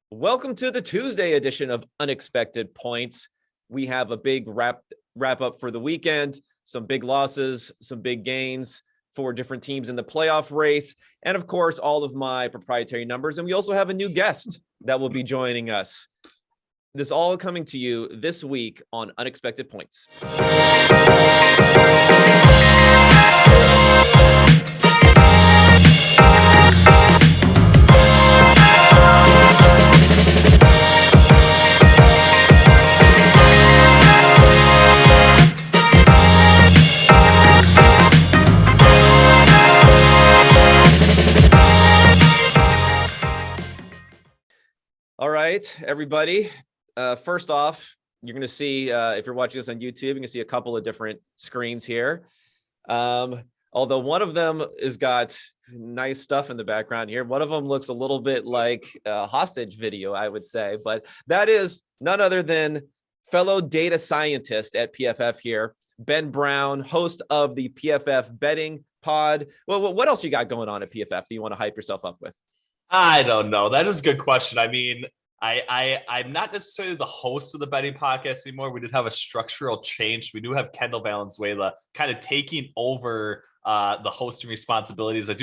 Welcome to the Tuesday edition of Unexpected Points. We have a big wrap up for the weekend, some big losses, some big gains for different teams in the playoff race, and of course, all of my proprietary numbers. And we also have a new guest that will be joining us. This all coming to you this week on Unexpected Points. All right, everybody. First off, you're going to see, if you're watching this on YouTube, you can see a couple of different screens here. Although one of them has got nice stuff in the background here. One of them looks a little bit like a hostage video, I would say. But that is none other than fellow data scientist at PFF here, Ben Brown, host of the PFF betting pod. Well, what else you got going on at PFF that you want to hype yourself up with? I don't know. That is a good question. I mean, I'm not necessarily the host of the betting podcast anymore. We did have a structural change. We do have Kendall Valenzuela kind of taking over the hosting responsibilities. It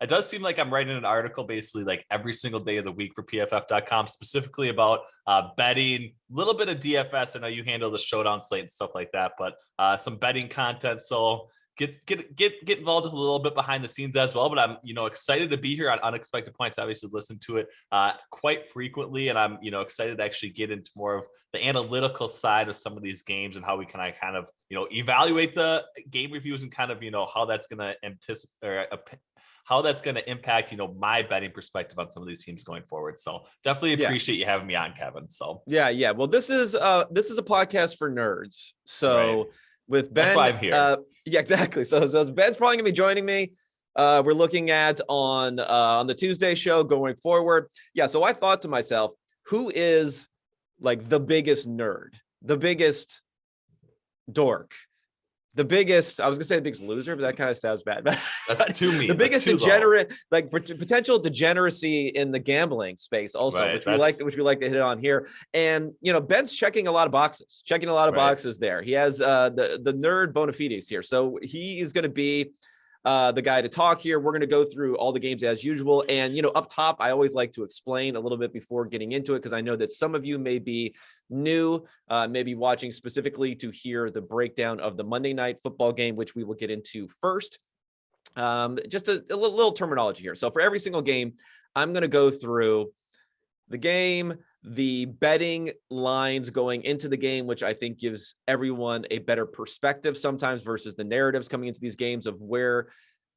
does seem like I'm writing an article basically like every single day of the week for PFF.com, specifically about betting, a little bit of DFS. I know you handle the showdown slate and stuff like that, but some betting content. So get involved with a little bit behind the scenes as well. But I'm, excited to be here on Unexpected Points. Obviously listen to it quite frequently. And I'm, excited to actually get into more of the analytical side of some of these games and how we can kind of, evaluate the game reviews and kind of, how that's going to how that's going to impact, my betting perspective on some of these teams going forward. So definitely appreciate you having me on, Kevin. So yeah. Well, this is a podcast for nerds. So right. With Ben, that's why I'm here. Yeah, exactly. So Ben's probably gonna be joining me. We're looking at on the Tuesday show going forward. Yeah. So I thought to myself, who is like the biggest nerd, the biggest dork, the biggest, I was gonna say the biggest loser, but that kind of sounds bad. That's too mean. The biggest degenerate, like potential degeneracy in the gambling space also, right, which we like to hit on here. And, Ben's checking a lot of boxes, boxes there. He has the nerd bona fides here. So he is going to be the guy to talk here. We're going to go through all the games as usual. And, up top, I always like to explain a little bit before getting into it, because I know that some of you may be new, maybe watching specifically to hear the breakdown of the Monday Night Football game, which we will get into first. Just a little terminology here. So for every single game, I'm going to go through the game, the betting lines going into the game, which I think gives everyone a better perspective sometimes versus the narratives coming into these games of where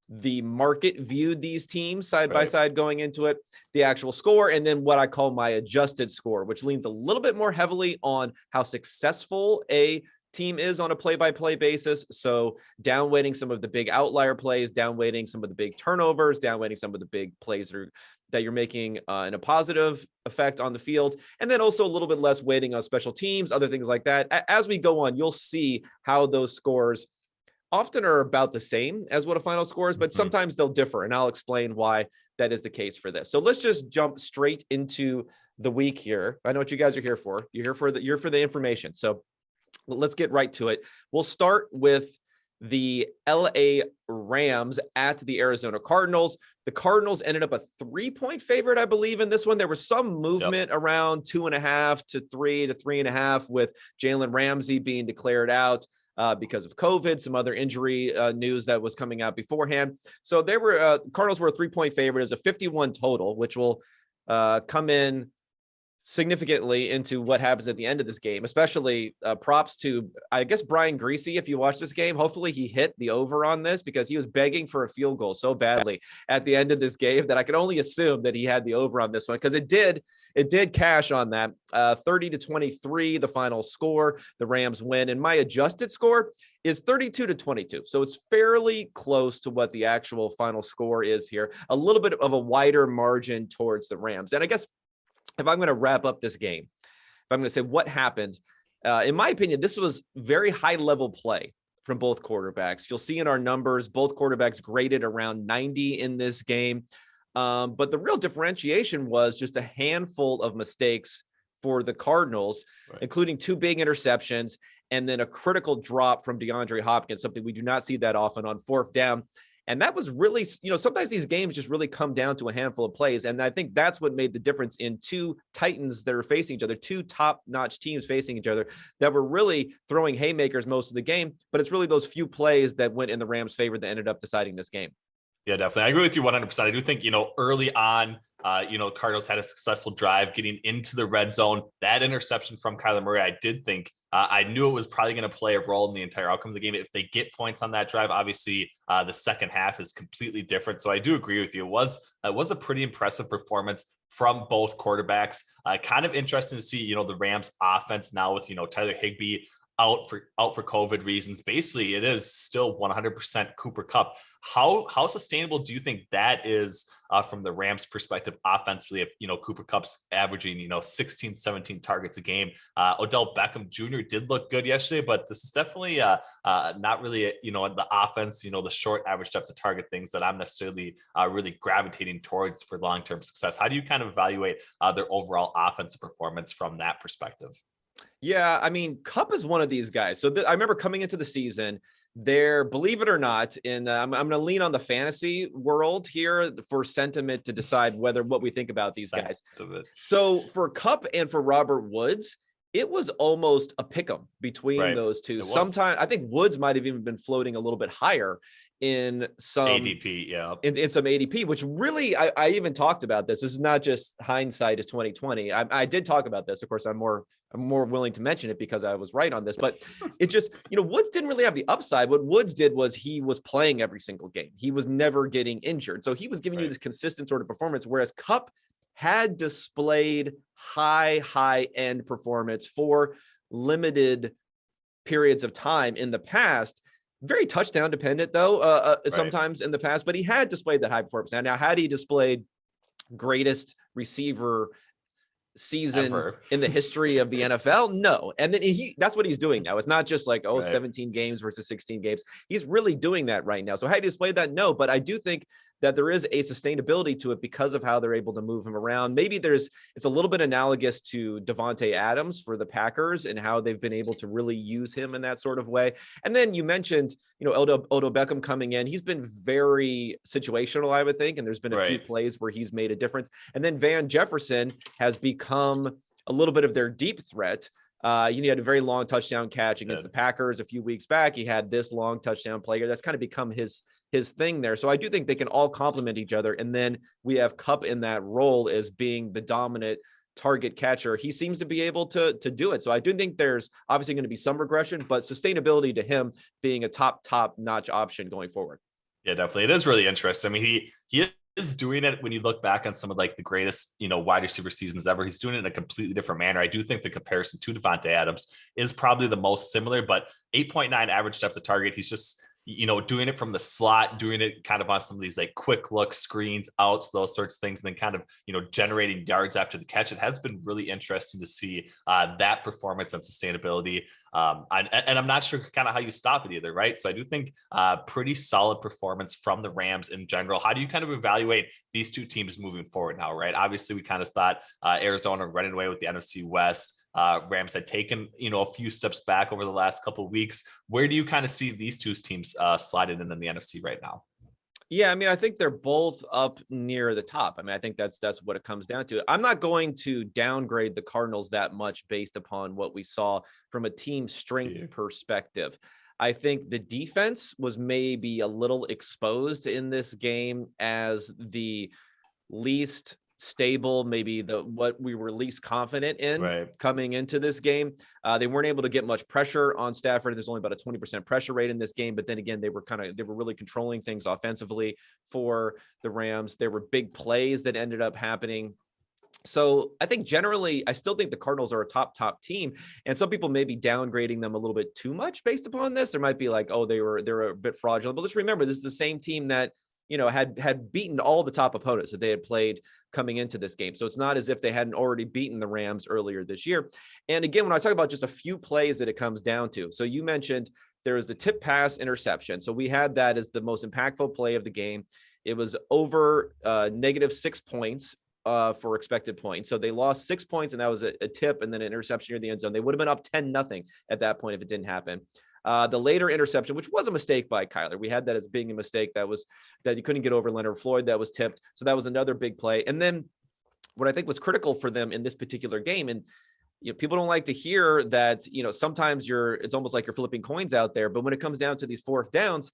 the market viewed these teams side by side going into it, the actual score, and then what I call my adjusted score, which leans a little bit more heavily on how successful a team is on a play-by-play basis. So downweighting some of the big outlier plays, downweighting some of the big turnovers, downweighting some of the big plays that you're making in a positive effect on the field, and then also a little bit less weighting on special teams, other things like that. As we go on, you'll see how those scores often are about the same as what a final score is, but sometimes they'll differ, and I'll explain why that is the case for this. So let's just jump straight into the week here. I know what you guys are here for. You're here for the information. So let's get right to it. We'll start with the LA Rams at the Arizona Cardinals. The Cardinals ended up a 3-point favorite, I believe, in this one. There was some movement around 2.5 to 3 to 3.5 with Jalen Ramsey being declared out because of COVID, some other injury news that was coming out beforehand. So they were Cardinals were a 3-point favorite. It was a 51 total, which will come in significantly into what happens at the end of this game, especially props to, I guess, Brian Greasy. If you watch this game, hopefully he hit the over on this, because he was begging for a field goal so badly at the end of this game that I could only assume that he had the over on this one, because it did cash on that. 30-23, the final score. The Rams win, and my adjusted score is 32-22. So it's fairly close to what the actual final score is here. A little bit of a wider margin towards the Rams. And I guess if I'm going to wrap up this game, if I'm going to say what happened, in my opinion, this was very high level play from both quarterbacks. You'll see in our numbers, both quarterbacks graded around 90 in this game. But the real differentiation was just a handful of mistakes for the Cardinals, including 2 big interceptions and then a critical drop from DeAndre Hopkins, something we do not see that often on 4th down. And that was really, sometimes these games just really come down to a handful of plays. And I think that's what made the difference in 2 Titans that are facing each other, 2 top-notch teams facing each other that were really throwing haymakers most of the game. But it's really those few plays that went in the Rams' favor that ended up deciding this game. Yeah, definitely. I agree with you 100%. I do think, early on, Cardinals had a successful drive getting into the red zone. That interception from Kyler Murray, I did think, I knew it was probably going to play a role in the entire outcome of the game. If they get points on that drive, obviously the second half is completely different. So I do agree with you. It was a pretty impressive performance from both quarterbacks. Kind of interesting to see, the Rams offense now with, Tyler Higbee out for COVID reasons. Basically, it is still 100% Cooper Kupp. How sustainable do you think that is from the Rams' perspective offensively? If Cooper Kupp's averaging 16, 17 targets a game. Odell Beckham Jr. did look good yesterday, but this is definitely not really the offense. The short average depth of target things that I'm necessarily really gravitating towards for long-term success. How do you kind of evaluate their overall offensive performance from that perspective? Yeah, I mean, Kupp is one of these guys. So I remember coming into the season, believe it or not, I'm going to lean on the fantasy world here for sentiment to decide what we think about these guys. So for Kupp and for Robert Woods, it was almost a pick 'em between those two. Sometimes I think Woods might have even been floating a little bit higher in some ADP, in some ADP, which really I even talked about this. This is not just hindsight is 2020. I did talk about this. Of course, I'm more willing to mention it because I was right on this, but it just, Woods didn't really have the upside. What Woods did was he was playing every single game. He was never getting injured. So he was giving you this consistent sort of performance, whereas Kupp had displayed high end performance for limited periods of time in the past. Very touchdown dependent though, sometimes in the past, but he had displayed that high performance. Now, had he displayed greatest receiver season ever in the history of the NFL? No. And then that's what he's doing now. It's not just like, 17 games versus 16 games. He's really doing that right now. So had he displayed that? No, but I do think that there is a sustainability to it because of how they're able to move him around. Maybe it's a little bit analogous to Devontae Adams for the Packers and how they've been able to really use him in that sort of way. And then you mentioned, Odell Beckham coming in. He's been very situational, I would think. And there's been a few plays where he's made a difference. And then Van Jefferson has become a little bit of their deep threat. He had a very long touchdown catch against the Packers a few weeks back. He had this long touchdown play. That's kind of become his thing there. So I do think they can all complement each other. And then we have Kupp in that role as being the dominant target catcher. He seems to be able to do it. So I do think there's obviously going to be some regression, but sustainability to him being a top notch option going forward. Yeah, definitely. It is really interesting. I mean, he is doing it when you look back on some of like the greatest, wide receiver seasons ever. He's doing it in a completely different manner. I do think the comparison to Devontae Adams is probably the most similar, but 8.9 average depth of target. He's just, doing it from the slot, doing it kind of on some of these like quick look screens, outs, those sorts of things, and then kind of, generating yards after the catch. It has been really interesting to see that performance and sustainability. And I'm not sure kind of how you stop it either, right? So I do think pretty solid performance from the Rams in general. How do you kind of evaluate these two teams moving forward now, right? Obviously, we kind of thought Arizona running away with the NFC West. Rams had taken, a few steps back over the last couple of weeks. Where do you kind of see these two teams sliding in the NFC right now? Yeah, I mean, I think they're both up near the top. I mean, I think that's what it comes down to. I'm not going to downgrade the Cardinals that much based upon what we saw from a team strength perspective. I think the defense was maybe a little exposed in this game as the least stable, maybe what we were least confident in coming into this game. They weren't able to get much pressure on Stafford. There's only about a 20% pressure rate in this game, but then again, they were really controlling things offensively for the Rams. There were big plays that ended up happening. So I think generally, I still think the Cardinals are a top team, and some people may be downgrading them a little bit too much based upon this. There might be like, they're a bit fraudulent, but let's remember this is the same team that had beaten all the top opponents that they had played coming into this game. So it's not as if they hadn't already beaten the Rams earlier this year. And again, when I talk about just a few plays that it comes down to, so you mentioned there was the tip pass interception. So we had that as the most impactful play of the game. It was over -6 points for expected points. So they lost 6 points, and that was a tip and then an interception near the end zone. They would have been up 10-0 at that point if it didn't happen. The later interception, which was a mistake by Kyler. We had that as being a mistake that you couldn't get over Leonard Floyd. That was tipped. So that was another big play. And then what I think was critical for them in this particular game, and people don't like to hear that, sometimes it's almost like you're flipping coins out there. But when it comes down to these fourth downs,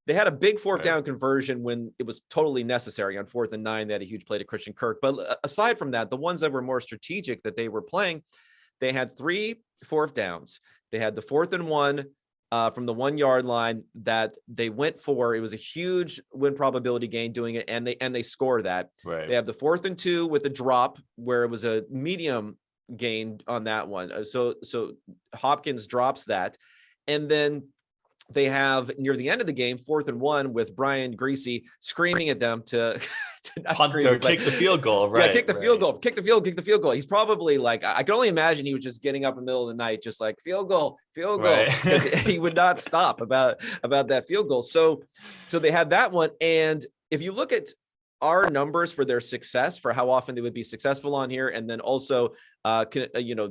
they had a big fourth down conversion when it was totally necessary on 4th and 9. They had a huge play to Christian Kirk. But aside from that, the ones that were more strategic that they were playing, they had 3 fourth downs. They had the 4th and 1 from the 1-yard line that they went for. It was a huge win probability gain doing it, and they scored that. Right. They have the 4th and 2 with a drop where it was a medium gain on that one. So Hopkins drops that, and then they have near the end of the game 4th and 1 with Brian Greasy screaming at them to punt or kick the field goal. Right. Yeah, kick the field goal. Kick the field goal. He's probably like, I can only imagine he was just getting up in the middle of the night, just like field goal. Right. He would not stop about that field goal. So they had that one. And if you look at our numbers for their success, for how often they would be successful on here, and then also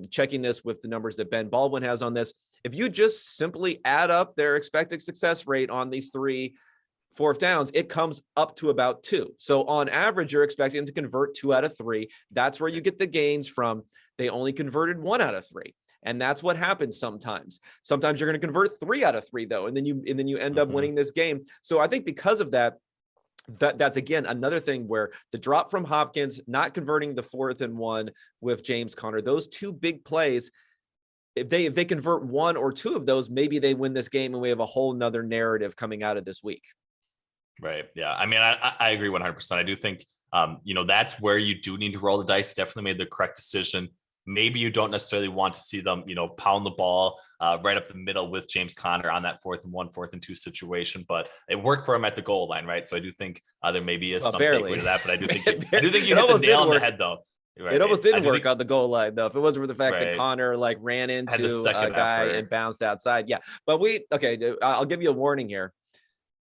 checking this with the numbers that Ben Baldwin has on this, if you just simply add up their expected success rate on these 3 fourth downs, it comes up to about 2. So on average, you're expecting them to convert 2 out of 3. That's where you get the gains from. They only converted 1 out of 3. And that's what happens sometimes. Sometimes you're going to convert 3 out of 3 though. And then you end up winning this game. So I think because of that's again another thing where the drop from Hopkins, not converting the 4th and 1 with James Conner, those 2 big plays, if they convert 1 or 2 of those, maybe they win this game and we have a whole nother narrative coming out of this week. Right. Yeah. I mean, I agree 100%. I do think, that's where you do need to roll the dice. Definitely made the correct decision. Maybe you don't necessarily want to see them, pound the ball right up the middle with James Conner on that 4th and 1, 4th and 2 situation, but it worked for him at the goal line, right? So I do think there maybe is some takeaway to that, but I do think you hit the nail on the head though. Right. It almost didn't work on the goal line though. If it wasn't for the fact that Connor ran into a guy and bounced outside. Yeah. But I'll give you a warning here.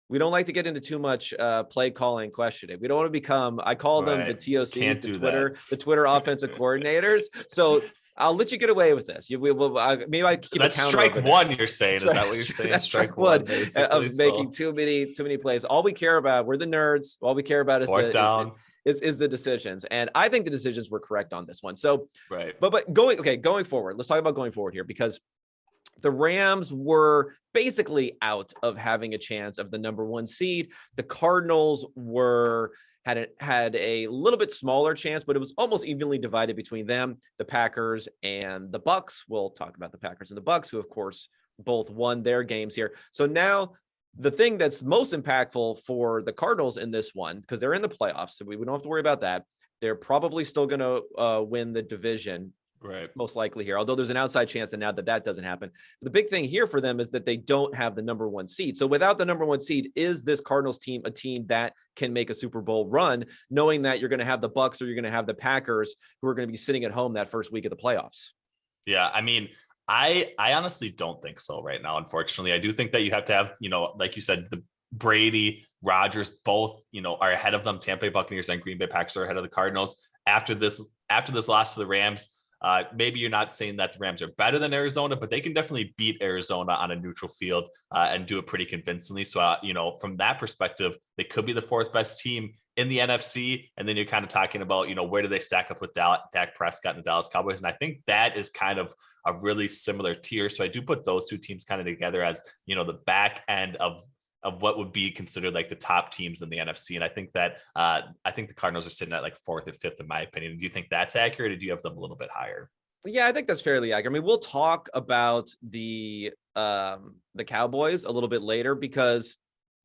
We don't like to get into too much play calling questioning. We don't want to become, I call them the TOCs, the Twitter offensive coordinators. So I'll let you get away with this. Maybe I keep that's strike one. You're saying, is that what you're saying? That's strike one of making too many plays. All we care about, we're the nerds. All we care about is fourth down. Is the decisions. And I think the decisions were correct on this one. So, right. But going forward, let's talk about going forward here, because the Rams were basically out of having a chance of the number 1 seed. The Cardinals had a little bit smaller chance, but it was almost evenly divided between them, the Packers and the Bucs. We'll talk about the Packers and the Bucs, who of course both won their games here. So now the thing that's most impactful for the Cardinals in this one, because they're in the playoffs, so we don't have to worry about that. They're probably still going to win the division. Right. Most likely here, although there's an outside chance that now that doesn't happen. The big thing here for them is that they don't have the number 1 seed. So without the number 1 seed, is this Cardinals team a team that can make a Super Bowl run, knowing that you're going to have the Bucs or you're going to have the Packers who are going to be sitting at home that first week of the playoffs? Yeah. I mean, I honestly don't think so right now. Unfortunately, I do think that you have to have, like you said, the Brady, Rodgers, both, are ahead of them. Tampa Bay Buccaneers and Green Bay Packers are ahead of the Cardinals. After this loss to the Rams, maybe you're not saying that the Rams are better than Arizona, but they can definitely beat Arizona on a neutral field and do it pretty convincingly. So, from that perspective, they could be the 4th best team in the NFC. And then you're kind of talking about, where do they stack up with Dak Prescott and the Dallas Cowboys? And I think that is kind of a really similar tier. So I do put those 2 teams kind of together as, the back end of what would be considered like the top teams in the NFC. And I think that the Cardinals are sitting at like 4th and 5th, in my opinion. Do you think that's accurate, or do you have them a little bit higher? Yeah, I think that's fairly accurate. I mean, we'll talk about the Cowboys a little bit later because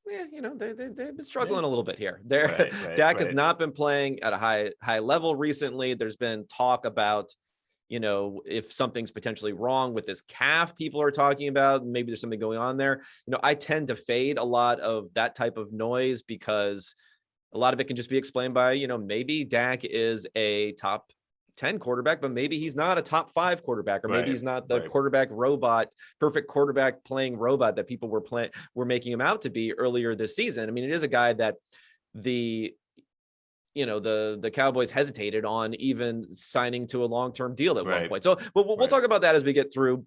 they've been struggling a little bit here. Dak has not been playing at a high level recently. There's been talk about, if something's potentially wrong with his calf, people are talking about, maybe there's something going on there. I tend to fade a lot of that type of noise because a lot of it can just be explained by, maybe Dak is a top 10 quarterback, but maybe he's not a top 5 quarterback, or maybe he's not the quarterback robot, perfect quarterback playing robot that people were making him out to be earlier this season. I mean, it is a guy that the Cowboys hesitated on even signing to a long-term deal at one point. So we'll talk about that as we get through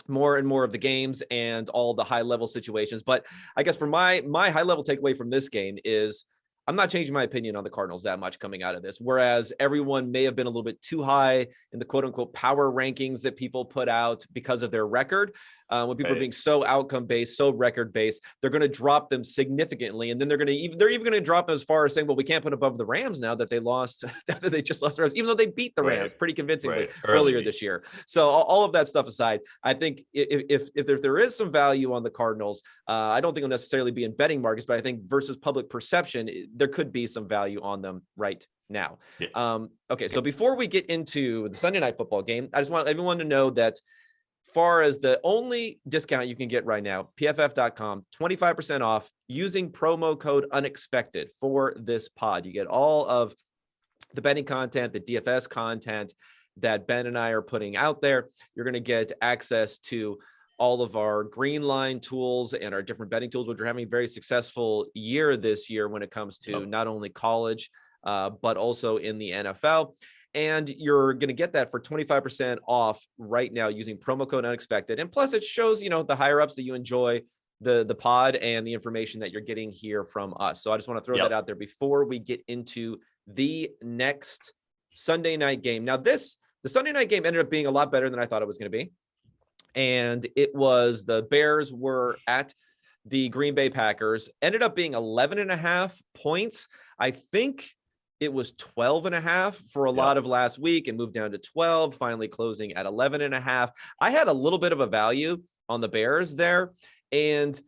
more and more of the games and all the high level situations. But I guess for my high level takeaway from this game is I'm not changing my opinion on the Cardinals that much coming out of this, whereas everyone may have been a little bit too high in the quote unquote power rankings that people put out because of their record. When people are being so outcome based, so record based, they're going to drop them significantly. And then they're even going to drop them as far as saying, well, we can't put above the Rams now that they lost, that they just lost the Rams, even though they beat the Rams pretty convincingly earlier this year. So all of that stuff aside, I think if there is some value on the Cardinals, I don't think it'll necessarily be in betting markets, but I think versus public perception, there could be some value on them right now. Okay, so before we get into the Sunday night football game, I just want everyone to know that far as the only discount you can get right now, pff.com, 25% off using promo code unexpected for this pod. You get all of the betting content, the DFS content that Ben and I are putting out there. You're going to get access to all of our green line tools and our different betting tools, which are having a very successful year this year when it comes to not only college, but also in the NFL. And you're going to get that for 25% off right now using promo code unexpected. And plus it shows, the higher ups that you enjoy the pod and the information that you're getting here from us. So I just want to throw that out there before we get into the next Sunday night game. Now the Sunday night game ended up being a lot better than I thought it was going to be. And it was the Bears were at the Green Bay Packers, ended up being 11.5 points. I think it was 12.5 for a lot of last week and moved down to 12, finally closing at 11.5. I had a little bit of a value on the Bears there. And,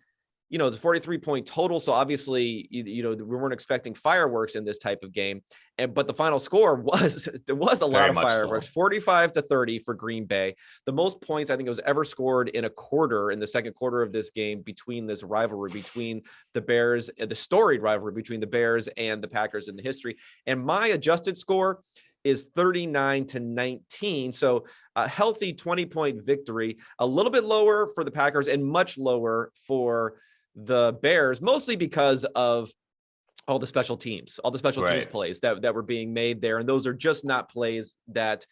it's a 43-point total. So obviously, we weren't expecting fireworks in this type of game. But the final score was a lot of fireworks, 45-30 for Green Bay. The most points I think it was ever scored in a quarter in the second quarter of this game between this rivalry between the Bears, the storied rivalry between the Bears and the Packers in the history. And my adjusted score is 39-19. So a healthy 20-point victory, a little bit lower for the Packers and much lower for the Bears, mostly because of all the special teams plays that were being made there. And those are just not plays that,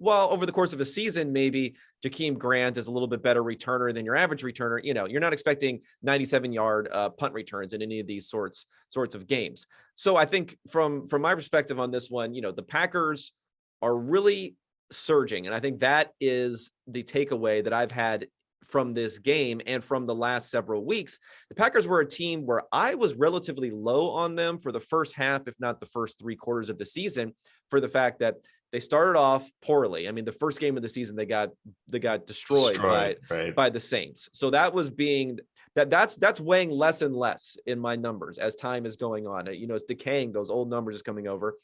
over the course of a season, maybe Jakeem Grant is a little bit better returner than your average returner. You're not expecting 97-yard punt returns in any of these sorts of games. So I think from my perspective on this one, the Packers are really surging. And I think that is the takeaway that I've had from this game and from the last several weeks. The Packers were a team where I was relatively low on them for the first half, if not the first 3 quarters of the season, for the fact that they started off poorly. I mean, the first game of the season, they got destroyed by the Saints. So that was that's weighing less and less in my numbers as time is going on. It's decaying. Those old numbers is coming over.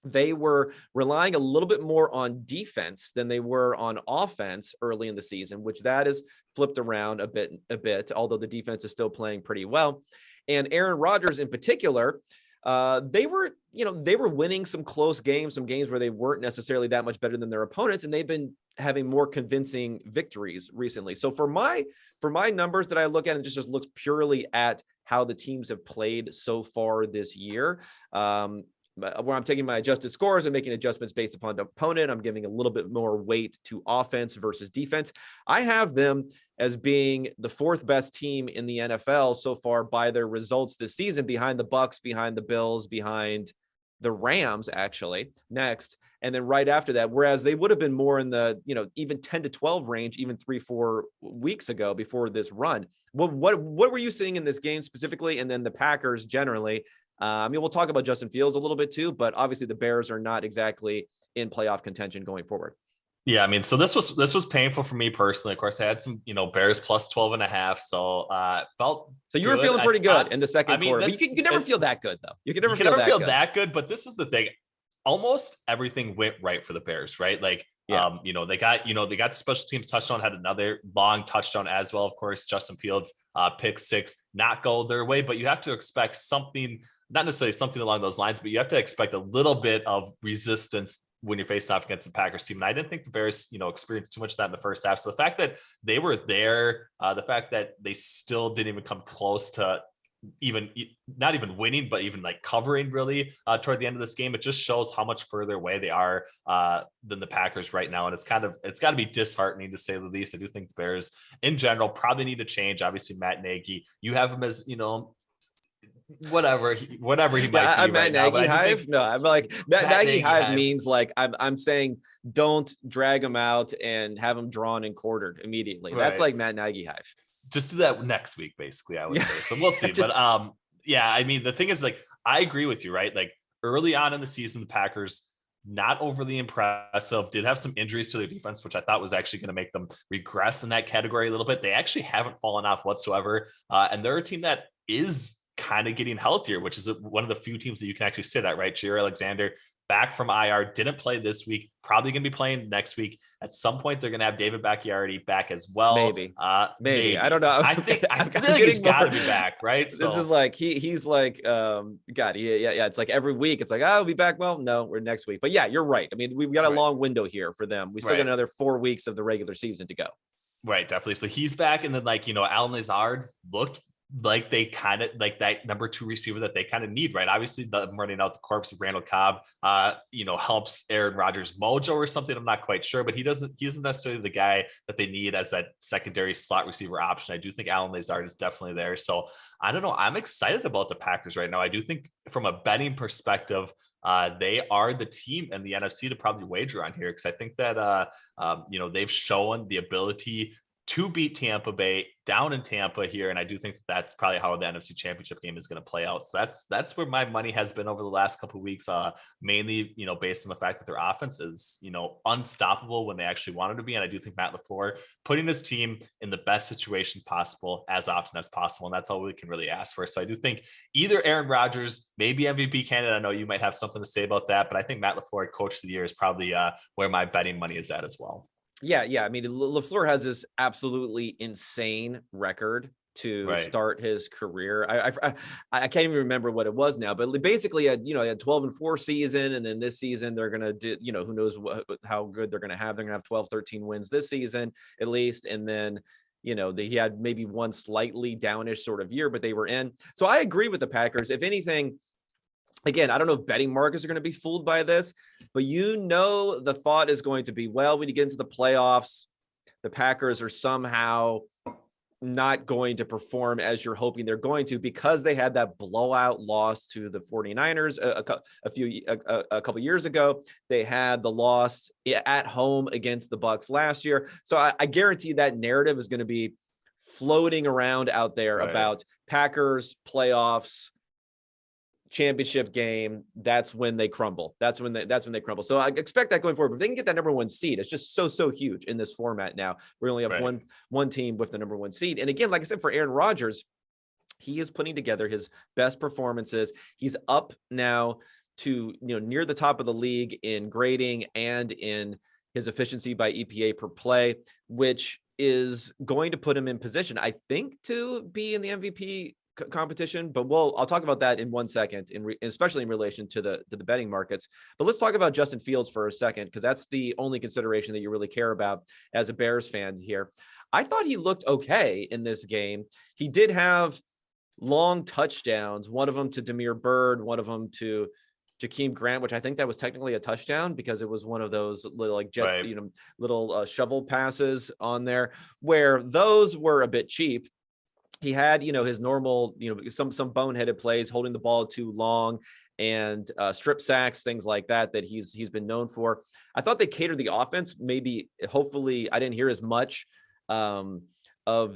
They were relying a little bit more on defense than they were on offense early in the season, which that is flipped around a bit, although the defense is still playing pretty well. And Aaron Rodgers in particular, they were winning some close games, some games where they weren't necessarily that much better than their opponents, and they've been having more convincing victories recently. So for my numbers that I look at, and just looks purely at how the teams have played so far this year, where I'm taking my adjusted scores and making adjustments based upon the opponent. I'm giving a little bit more weight to offense versus defense. I have them as being the 4th best team in the NFL so far by their results this season, behind the Bucs, behind the Bills, behind the Rams, actually, next. And then right after that, whereas they would have been more in the, even 10-12 range, even 3-4 weeks ago before this run. What were you seeing in this game specifically? And then the Packers generally? We'll talk about Justin Fields a little bit too, but obviously the Bears are not exactly in playoff contention going forward. Yeah, so this was painful for me personally. Of course, I had some, Bears plus 12.5. So felt so you were feeling pretty good in the second quarter. But you can never feel that good though. You can never feel that good. But this is the thing. Almost everything went right for the Bears, right? Like, they got the special teams touchdown, had another long touchdown as well. Of course, Justin Fields pick 6, not go their way, but you have to expect something. Not necessarily something along those lines, but you have to expect a little bit of resistance when you're facing off against the Packers team. And I didn't think the Bears, experienced too much of that in the first half. So the fact that they were there, the fact that they still didn't even come close to not even winning, but even like covering really toward the end of this game. It just shows how much further away they are than the Packers right now. And it's got to be disheartening to say the least. I do think the Bears in general probably need to change. Obviously, Matt Nagy, you have him as, whatever he might be I'm right Matt now. Nagy hive. No, I'm like Matt Nagy hive means like I'm saying don't drag him out and have him drawn and quartered immediately. Right. That's like Matt Nagy hive. Just do that next week, basically, I would say. So we'll see. But I mean, the thing is, like, I agree with you, right? Like early on in the season, the Packers not overly impressive, did have some injuries to their defense, which I thought was actually going to make them regress in that category a little bit. They actually haven't fallen off whatsoever. And they're a team that is kind of getting healthier, which is one of the few teams that you can actually sit at, right? Jair Alexander back from IR, didn't play this week, probably going to be playing next week. At some point, they're going to have David Bakhtiari back as well. Maybe. I don't know. I feel like he's got to be back, right? This is like he's like God, yeah. It's like every week. It's like, I'll be back. Well, no, we're next week. But yeah, you're right. I mean, we've got a long window here for them. We still got another 4 weeks of the regular season to go. Right, definitely. So he's back, and then Allen Lazard looked like they kind of like that number 2 receiver that they kind of need, right? Obviously, the running out the corpse of Randall Cobb, helps Aaron Rodgers' mojo or something. I'm not quite sure, but he isn't necessarily the guy that they need as that secondary slot receiver option. I do think Allen Lazard is definitely there. So I don't know. I'm excited about the Packers right now. I do think from a betting perspective, they are the team in the NFC to probably wager on here, because I think that they've shown the ability to beat Tampa Bay down in Tampa here. And I do think that's probably how the NFC Championship game is going to play out. So that's where my money has been over the last couple of weeks, mainly, based on the fact that their offense is, unstoppable when they actually wanted to be. And I do think Matt LaFleur putting his team in the best situation possible as often as possible. And that's all we can really ask for. So I do think either Aaron Rodgers, maybe MVP candidate. I know you might have something to say about that, but I think Matt LaFleur, coach of the year, is probably where my betting money is at as well. Yeah. I mean, LaFleur has this absolutely insane record to start his career. I can't even remember what it was now, but basically, had 12-4 season, and then this season they're gonna do, who knows how good they're gonna have. They're gonna have 12-13 wins this season at least, and then he had maybe one slightly downish sort of year, but they were in. So I agree with the Packers. If anything. Again, I don't know if betting markets are going to be fooled by this, but the thought is going to be, well, when you get into the playoffs, the Packers are somehow not going to perform as you're hoping they're going to, because they had that blowout loss to the 49ers a couple years ago. They had the loss at home against the Bucs last year. So I guarantee that narrative is going to be floating around out there about Packers playoffs, championship game. That's when they crumble. That's when they crumble. So I expect that going forward. But if they can get that number 1 seed, it's just so huge in this format now. We only have one team with the number 1 seed. And again, like I said, for Aaron Rodgers, he is putting together his best performances. He's up now to near the top of the league in grading and in his efficiency by EPA per play, which is going to put him in position, I think, to be in the MVP competition. But I'll talk about that in 1 second, especially in relation to the betting markets. But let's talk about Justin Fields for a second, because that's the only consideration that you really care about as a Bears fan here. I thought he looked okay in this game. He did have long touchdowns, one of them to Damiere Byrd, one of them to Jakeem Grant, which I think that was technically a touchdown because it was one of those little little shovel passes on there, where those were a bit cheap. He had, his normal, some boneheaded plays, holding the ball too long, and strip sacks, things like that he's been known for. I thought they catered the offense. Hopefully, I didn't hear as much of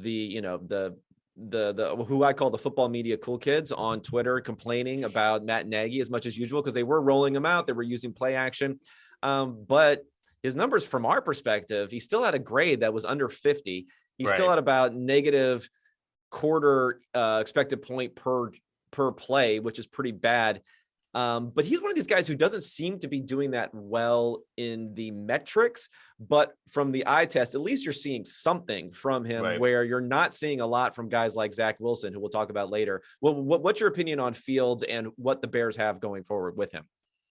the who I call the football media cool kids on Twitter complaining about Matt Nagy as much as usual, because they were rolling him out. They were using play action, but his numbers from our perspective, he still had a grade that was under 50. He still had about negative quarter expected point per play, which is pretty bad. But he's one of these guys who doesn't seem to be doing that well in the metrics, but from the eye test, at least you're seeing something from him where you're not seeing a lot from guys like Zach Wilson, who we'll talk about later. Well, what's your opinion on Fields and what the Bears have going forward with him?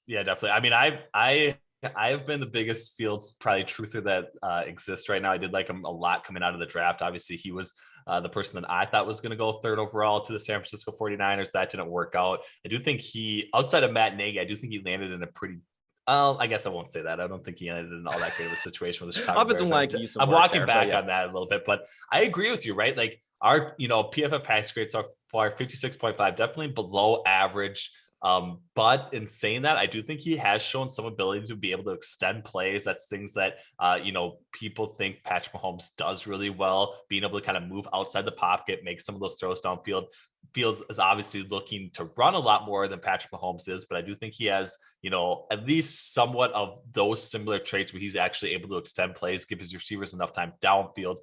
Yeah, definitely. I mean, I I have been the biggest Fields probably truther that exists right now. I did like him a lot coming out of the draft. Obviously, he was the person that I thought was going to go third overall to the San Francisco 49ers. That didn't work out. I do think outside of Matt Nagy, I do think he landed in a pretty I guess I won't say that. I don't think he ended in all that great of a situation with the Chicago Bears. I'm walking back on that a little bit, but I agree with you, right? Like our, PFF pass grades are 56.5, definitely below average. But in saying that, I do think he has shown some ability to be able to extend plays. That's things that, people think Patrick Mahomes does really well, being able to kind of move outside the pocket, make some of those throws downfield. Fields is obviously looking to run a lot more than Patrick Mahomes is, but I do think he has, at least somewhat of those similar traits where he's actually able to extend plays, give his receivers enough time downfield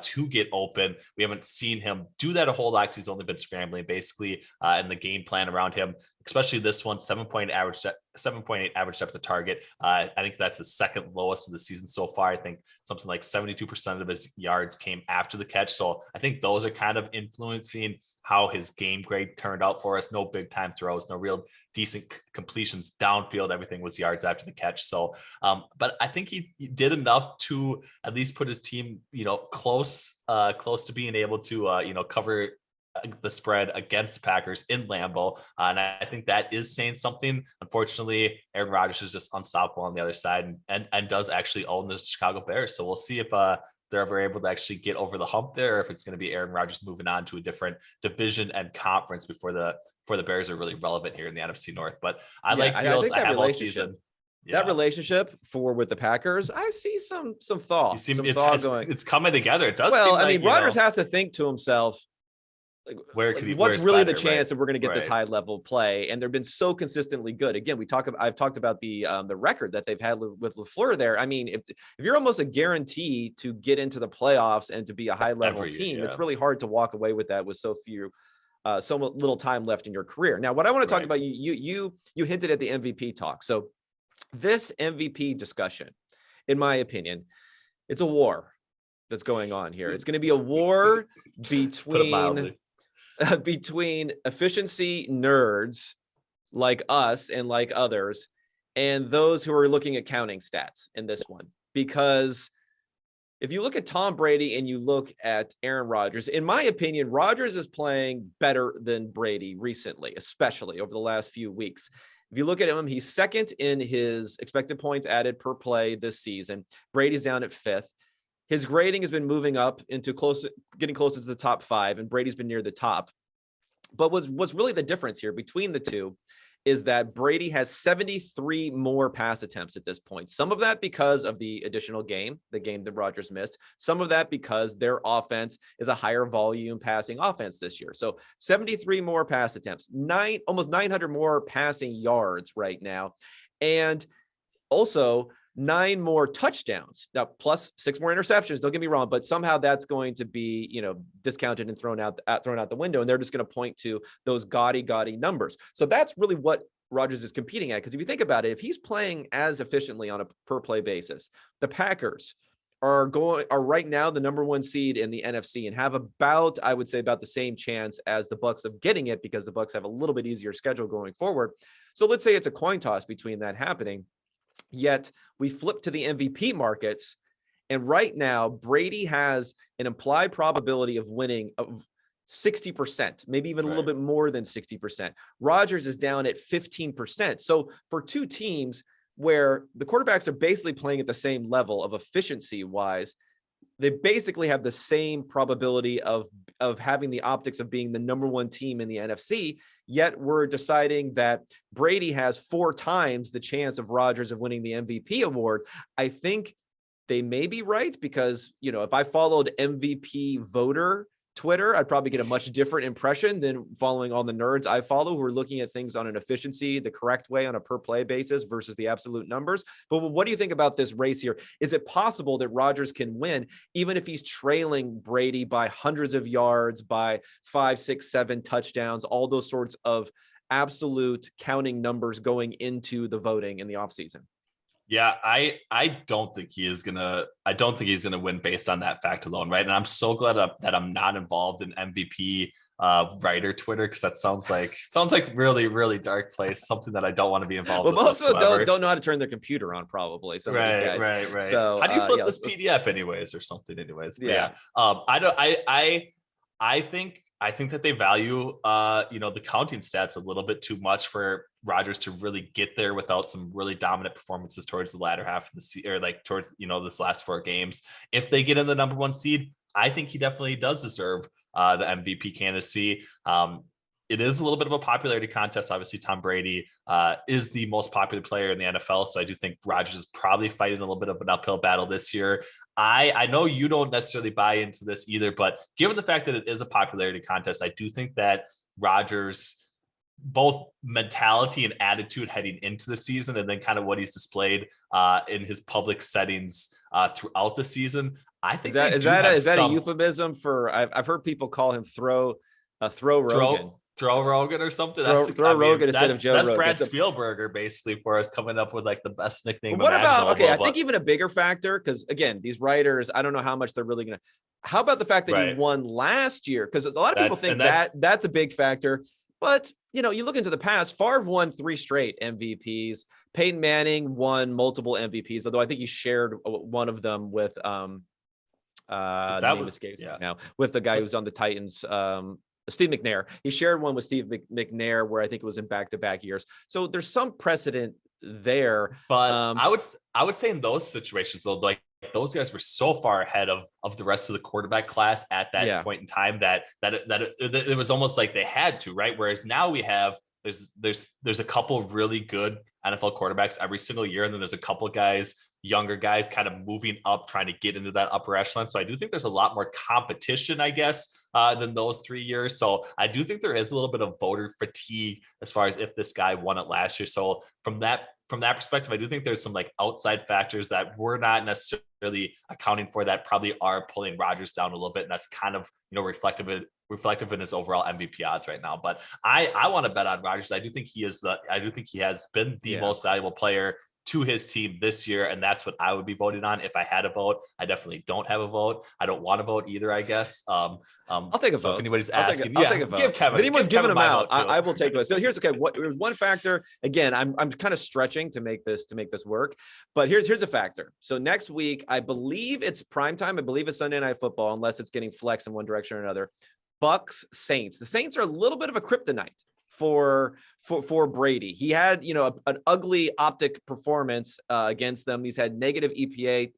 to get open. We haven't seen him do that a whole lot because he's only been scrambling basically in the game plan around him, especially this one, 7.8 average depth of target. I think that's the second lowest of the season so far. I think something like 72% of his yards came after the catch. So I think those are kind of influencing how his game grade turned out for us. No big time throws, no real decent completions downfield. Everything was yards after the catch. So, but I think he did enough to at least put his team, close to being able to, cover the spread against the Packers in Lambeau. And I think that is saying something. Unfortunately, Aaron Rodgers is just unstoppable on the other side and does actually own the Chicago Bears. So we'll see if they're ever able to actually get over the hump there, or if it's going to be Aaron Rodgers moving on to a different division and conference before the Bears are really relevant here in the NFC North. But I like Fields. I have all season. That relationship with the Packers, I see some thought. It's coming together. It does. Well, I mean, Rodgers has to think to himself, what's really the chance that we're going to get this high level play? And they've been so consistently good. Again, I've talked about the record that they've had with LaFleur there. I mean, if you're almost a guarantee to get into the playoffs and to be a high level team, it's really hard to walk away with that with so little time left in your career. Now, what I want to talk about, you hinted at the MVP talk. So this MVP discussion, in my opinion, it's a war that's going on here. It's going to be a war between efficiency nerds like us and like others and those who are looking at counting stats in this one. Because if you look at Tom Brady and you look at Aaron Rodgers, in my opinion, Rodgers is playing better than Brady recently, especially over the last few weeks. If you look at him, he's second in his expected points added per play this season. Brady's down at fifth. His grading has been moving up into getting closer to the top five, and Brady's been near the top. But what's really the difference here between the two is that Brady has 73 more pass attempts at this point. Some of that because of the additional game, the game that Rodgers missed. Some of that because their offense is a higher volume passing offense this year. So 73 more pass attempts, almost 900 more passing yards right now. And also 9 more touchdowns. Now, plus 6 more interceptions. Don't get me wrong, but somehow that's going to be, discounted and thrown out the window. And they're just going to point to those gaudy numbers. So that's really what Rodgers is competing at. Because if you think about it, if he's playing as efficiently on a per play basis, the Packers are right now the number 1 seed in the NFC and have I would say about the same chance as the Bucs of getting it, because the Bucs have a little bit easier schedule going forward. So let's say it's a coin toss between that happening. Yet we flip to the MVP markets, and right now Brady has an implied probability of winning of 60%, maybe even a little bit more than 60%. Rodgers is down at 15%. So for two teams where the quarterbacks are basically playing at the same level of efficiency wise, they basically have the same probability of having the optics of being the number 1 team in the NFC. Yet we're deciding that Brady has 4 times the chance of Rodgers of winning the MVP award. I think they may be right because, if I followed MVP voter Twitter, I'd probably get a much different impression than following all the nerds I follow who are looking at things on an efficiency, the correct way on a per play basis versus the absolute numbers. But what do you think about this race here? Is it possible that Rodgers can win even if he's trailing Brady by hundreds of yards, by 5, 6, 7 touchdowns, all those sorts of absolute counting numbers going into the voting in the offseason? Yeah, I don't think he is gonna. I don't think he's gonna win based on that fact alone, right? And I'm so glad that I'm not involved in MVP writer Twitter, because that sounds like really dark place, something that I don't want to be involved with most of whatsoever. them don't know how to turn their computer on, probably some of these guys. Right. So how do you flip this PDF anyways or something anyways? But yeah. I don't. I think that they value the counting stats a little bit too much for Rodgers to really get there without some really dominant performances towards the latter half of the season, or like towards this last 4 games. If they get in the number 1 seed, I think he definitely does deserve the MVP candidacy. It is a little bit of a popularity contest. Obviously, Tom Brady is the most popular player in the NFL, so I do think Rodgers is probably fighting a little bit of an uphill battle this year. I know you don't necessarily buy into this either, but given the fact that it is a popularity contest, I do think that Rodgers, both mentality and attitude heading into the season, and then kind of what he's displayed in his public settings throughout the season, I think is that a euphemism for? I've heard people call him throw Rogan. Throw Rogan or something. Throw Rogan instead of Joe Rogan. That's Brad Spielberger basically for us, coming up with like the best nickname. What about, okay, I think even a bigger factor, because again, these writers, I don't know how much they're really going to, how about the fact that he won last year? Because a lot of people think that's a big factor. But, you look into the past, Favre won 3 straight MVPs. Peyton Manning won multiple MVPs, although I think he shared one of them with the name escapes me now, with the guy who's on the Titans, Steve McNair. He shared one with Steve McNair, where I think it was in back-to-back years. So there's some precedent there. But I would say in those situations, though, like those guys were so far ahead of the rest of the quarterback class at that point in time that it was almost like they had to, right? Whereas now we have there's a couple of really good NFL quarterbacks every single year, and then there's a couple of younger guys kind of moving up, trying to get into that upper echelon. So I do think there's a lot more competition, I guess, than those 3 years. So I do think there is a little bit of voter fatigue as far as if this guy won it last year. So from that perspective, I do think there's some like outside factors that we're not necessarily accounting for that probably are pulling Rodgers down a little bit. And that's kind of, reflective in his overall MVP odds right now. But I want to bet on Rodgers. I do think he has been the most valuable player to his team this year, and that's what I would be voting on if I had a vote. I definitely don't have a vote. I don't want to vote either, I guess. I'll take a vote. If anybody's asking, I'll take a vote. Give Kevin. If anyone's giving them out, I will take those. So here's there's one factor. Again, I'm kind of stretching to make this work, but here's a factor. So next week, I believe it's primetime. I believe it's Sunday Night Football, unless it's getting flexed in one direction or another. Bucs Saints. The Saints are a little bit of a kryptonite for Brady. He had, an ugly optic performance against them. He's had negative EPA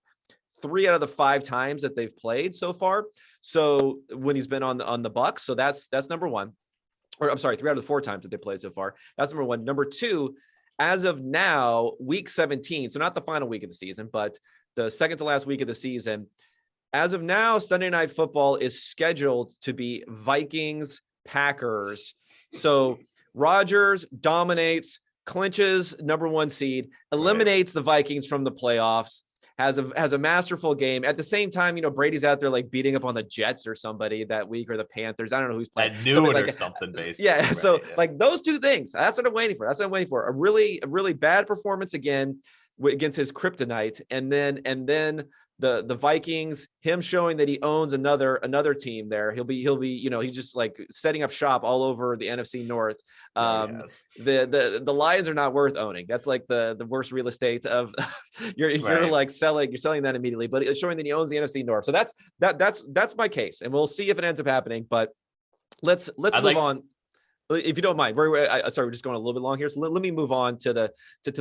3 out of the 5 times that they've played so far. So when he's been on the Bucs, so that's number 1. Or I'm sorry, 3 out of the 4 times that they played so far. That's number 1. Number 2, as of now, week 17. So not the final week of the season, but the second to last week of the season. As of now, Sunday Night Football is scheduled to be Vikings Packers. So Rodgers dominates, clinches number 1 seed, eliminates the Vikings from the playoffs, has a masterful game. At the same time, Brady's out there like beating up on the Jets or somebody that week, or the Panthers. I don't know who's playing. At noon or something, basically. Yeah. Right, so like those 2 things, that's what I'm waiting for. A really bad performance again against his kryptonite, and then the Vikings, him showing that he owns another team there. He'll be he's just like setting up shop all over the NFC North. The Lions are not worth owning. That's like the worst real estate of you're selling that immediately, but it's showing that he owns the NFC North. So that's my case, and we'll see if it ends up happening. But let's move on. If you don't mind, sorry, we're just going a little bit long here. So let me move on to the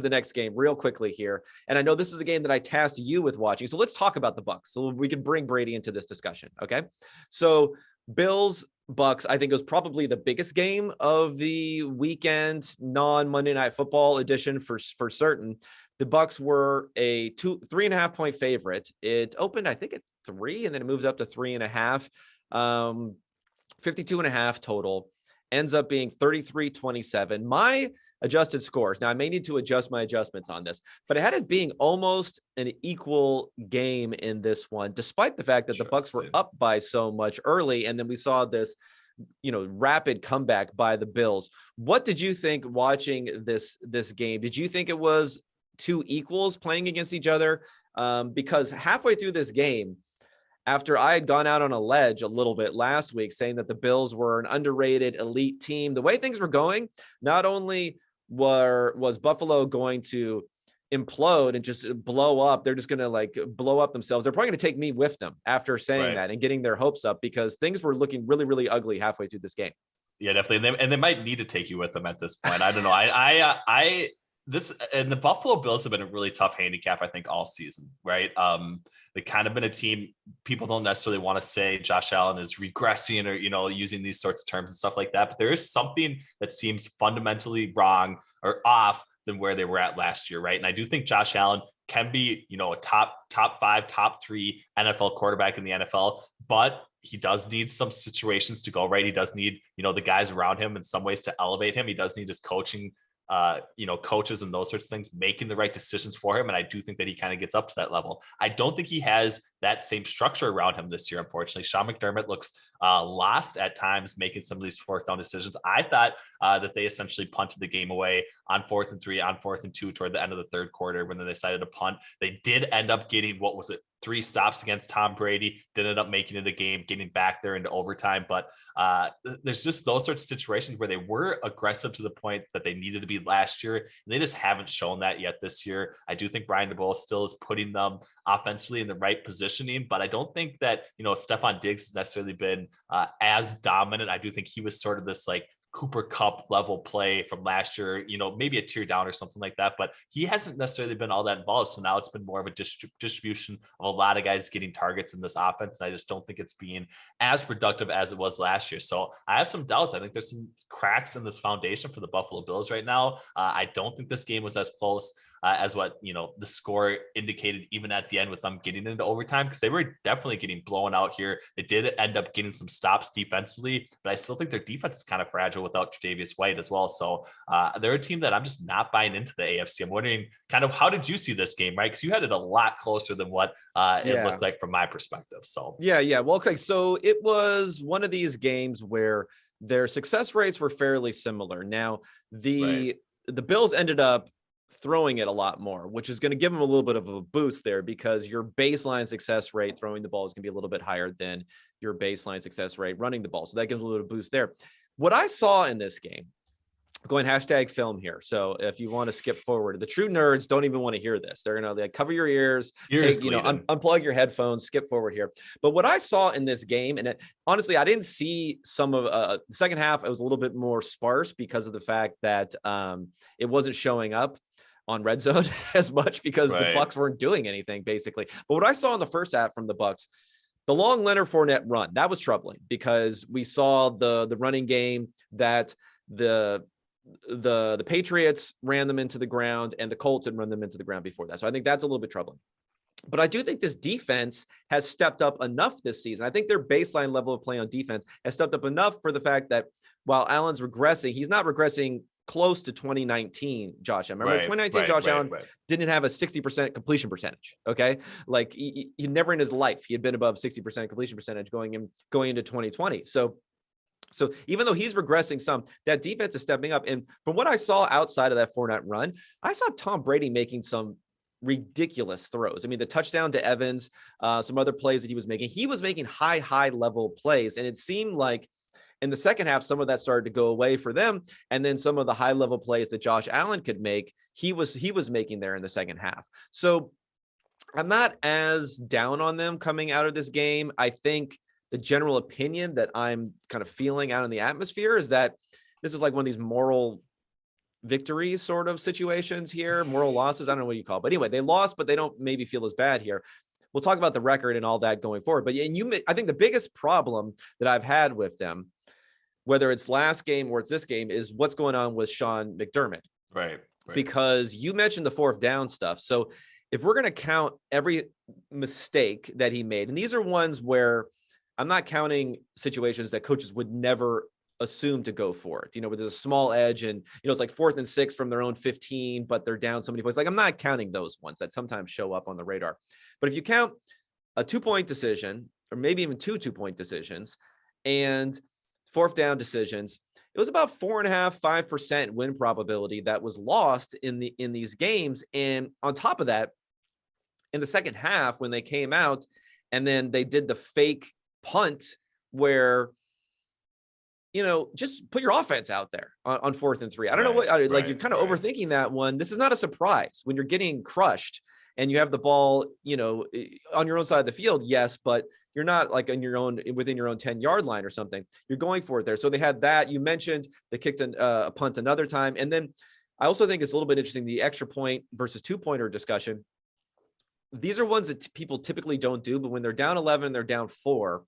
next game real quickly here. And I know this is a game that I tasked you with watching. So let's talk about the Bucs. So we can bring Brady into this discussion. Okay. So Bills Bucs, I think, was probably the biggest game of the weekend, non-Monday Night Football edition for certain. The Bucs were a 3.5 point favorite. It opened, I think, at 3, and then it moves up to 3.5. 52.5 total. Ends up being 33-27. My adjusted scores, now I may need to adjust my adjustments on this, but I had it being almost an equal game in this one, despite the fact that the Bucs were up by so much early, and then we saw this rapid comeback by the Bills. What did you think watching this game? Did you think it was two equals playing against each other, because halfway through this game, after I had gone out on a ledge a little bit last week saying that the Bills were an underrated elite team, the way things were going, not only was Buffalo going to implode and just blow up, they're just going to like blow up themselves. They're probably going to take me with them after saying that and getting their hopes up, because things were looking really, really ugly halfway through this game. Yeah, definitely. And they might need to take you with them at this point. I don't know. This and the Buffalo Bills have been a really tough handicap, I think, all season, right? They've kind of been a team people don't necessarily want to say Josh Allen is regressing or, using these sorts of terms and stuff like that. But there is something that seems fundamentally wrong or off than where they were at last year, right? And I do think Josh Allen can be, a top 5, top 3 NFL quarterback in the NFL, but he does need some situations to go right. He does need, the guys around him in some ways to elevate him. He does need his coaching, coaches and those sorts of things making the right decisions for him. And I do think that he kind of gets up to that level. I don't think he has that same structure around him this year. Unfortunately, Sean McDermott looks lost at times making some of these 4th down decisions. I thought that they essentially punted the game away on 4th and 3, on 4th and 2 toward the end of the 3rd quarter when they decided to punt. They did end up getting, 3 stops against Tom Brady, did end up making it a game, getting back there into overtime. But there's just those sorts of situations where they were aggressive to the point that they needed to be last year. And they just haven't shown that yet this year. I do think Brian DeBoer still is putting them offensively in the right positioning, but I don't think that, Stephon Diggs has necessarily been as dominant. I do think he was sort of this like Cooper Kupp level play from last year, maybe a tier down or something like that, but he hasn't necessarily been all that involved. So now it's been more of a distribution of a lot of guys getting targets in this offense. And I just don't think it's being as productive as it was last year. So I have some doubts. I think there's some cracks in this foundation for the Buffalo Bills right now. I don't think this game was as close as what, the score indicated, even at the end with them getting into overtime, because they were definitely getting blown out here. They did end up getting some stops defensively, but I still think their defense is kind of fragile without Tre'Davious White as well. So they're a team that I'm just not buying into the AFC. I'm wondering kind of how did you see this game, right? Because you had it a lot closer than what it looked like from my perspective. So yeah. Well, okay. So it was one of these games where their success rates were fairly similar. Now the Bills ended up throwing it a lot more, which is going to give them a little bit of a boost there, because your baseline success rate throwing the ball is going to be a little bit higher than your baseline success rate running the ball. So that gives a little boost there. What I saw in this game, going #film here. So if you want to skip forward, the true nerds don't even want to hear this. They're going to like cover your ears, unplug your headphones, skip forward here. But what I saw in this game, and honestly, I didn't see some of the second half. It was a little bit more sparse because of the fact that it wasn't showing up on red zone as much because the Bucs weren't doing anything basically. But what I saw in the first half from the Bucs, the long Leonard Fournette run, that was troubling, because we saw the running game that the Patriots ran them into the ground and the Colts had run them into the ground before that. So I think that's a little bit troubling. But I do think this defense has stepped up enough this season. I think their baseline level of play on defense has stepped up enough for the fact that while Allen's regressing, he's not regressing close to 2019 Josh Allen. Remember, 2019 Josh Allen didn't have a 60% completion percentage. Okay. Like he never in his life, he had been above 60% completion percentage going into 2020. So even though he's regressing some, that defense is stepping up. And from what I saw outside of that Fournette run, I saw Tom Brady making some ridiculous throws. I mean, the touchdown to Evans, some other plays that he was making high level plays. And it seemed like in the second half, some of that started to go away for them. And then some of the high level plays that Josh Allen could make, he was making there in the second half. So I'm not as down on them coming out of this game. I think the general opinion that I'm kind of feeling out in the atmosphere is that this is like one of these moral victories sort of situations here, moral losses. I don't know what you call it, but anyway, they lost, but they don't maybe feel as bad here. We'll talk about the record and all that going forward. But I think the biggest problem that I've had with them, whether it's last game or it's this game, is what's going on with Sean McDermott. Right. Because you mentioned the 4th down stuff. So if we're going to count every mistake that he made, and these are ones where I'm not counting situations that coaches would never assume to go for it, where there's a small edge and, it's like 4th and 6 from their own 15, but they're down so many points. Like I'm not counting those ones that sometimes show up on the radar. But if you count a 2-point decision, or maybe even 2 2-point decisions, and 4th down decisions, it was about 4.5%, 5% win probability that was lost in these games. And on top of that, in the second half, when they came out and then they did the fake punt where, just put your offense out there on 4th and 3. I don't know what, you're kind of overthinking that one. This is not a surprise when you're getting crushed and you have the ball, on your own side of the field. Yes, but you're not like within your own 10-yard line or something. You're going for it there. So they had that. You mentioned they kicked a punt another time. And then I also think it's a little bit interesting, the extra point versus 2-pointer discussion. These are ones that people typically don't do, but when they're down 11, they're down 4.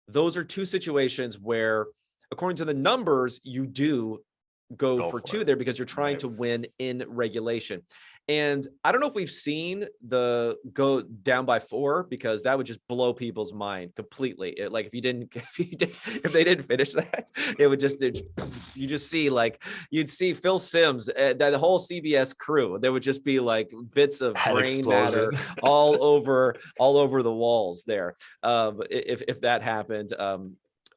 Those are two situations where, according to the numbers, you do go for 2 there because you're trying to win in regulation. And I don't know if we've seen the go down by 4, because that would just blow people's mind completely. Like if they didn't finish that, it would just, you just see, like, you'd see Phil Simms, that whole CBS crew. There would just be like bits of brain matter all over the walls there. If that happened.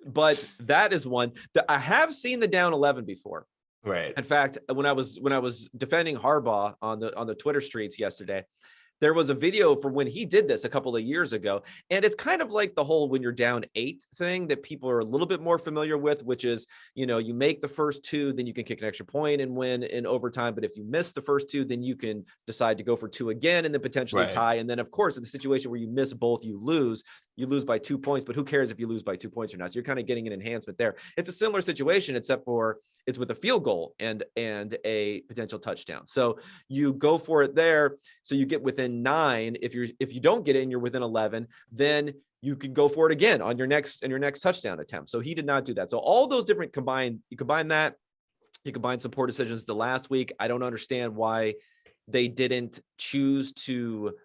But that is one that I have seen the down 11 before. Right. In fact, when I was defending Harbaugh on the Twitter streets yesterday, there was a video for when he did this a couple of years ago. And it's kind of like the whole when you're down 8 thing that people are a little bit more familiar with, which is, you make the first 2, then you can kick an extra point and win in overtime. But if you miss the first 2, then you can decide to go for 2 again and then potentially tie. And then, of course, in the situation where you miss both, you lose by 2 points. But who cares if you lose by 2 points or not? So you're kind of getting an enhancement there. It's a similar situation, except for it's with a field goal and a potential touchdown. So you go for it there. So you get within 9. If you don't get it and you're within 11, then you can go for it again on your next touchdown attempt. So he did not do that. So all those different you combine that, you combine some poor decisions the last week. I don't understand why they didn't choose to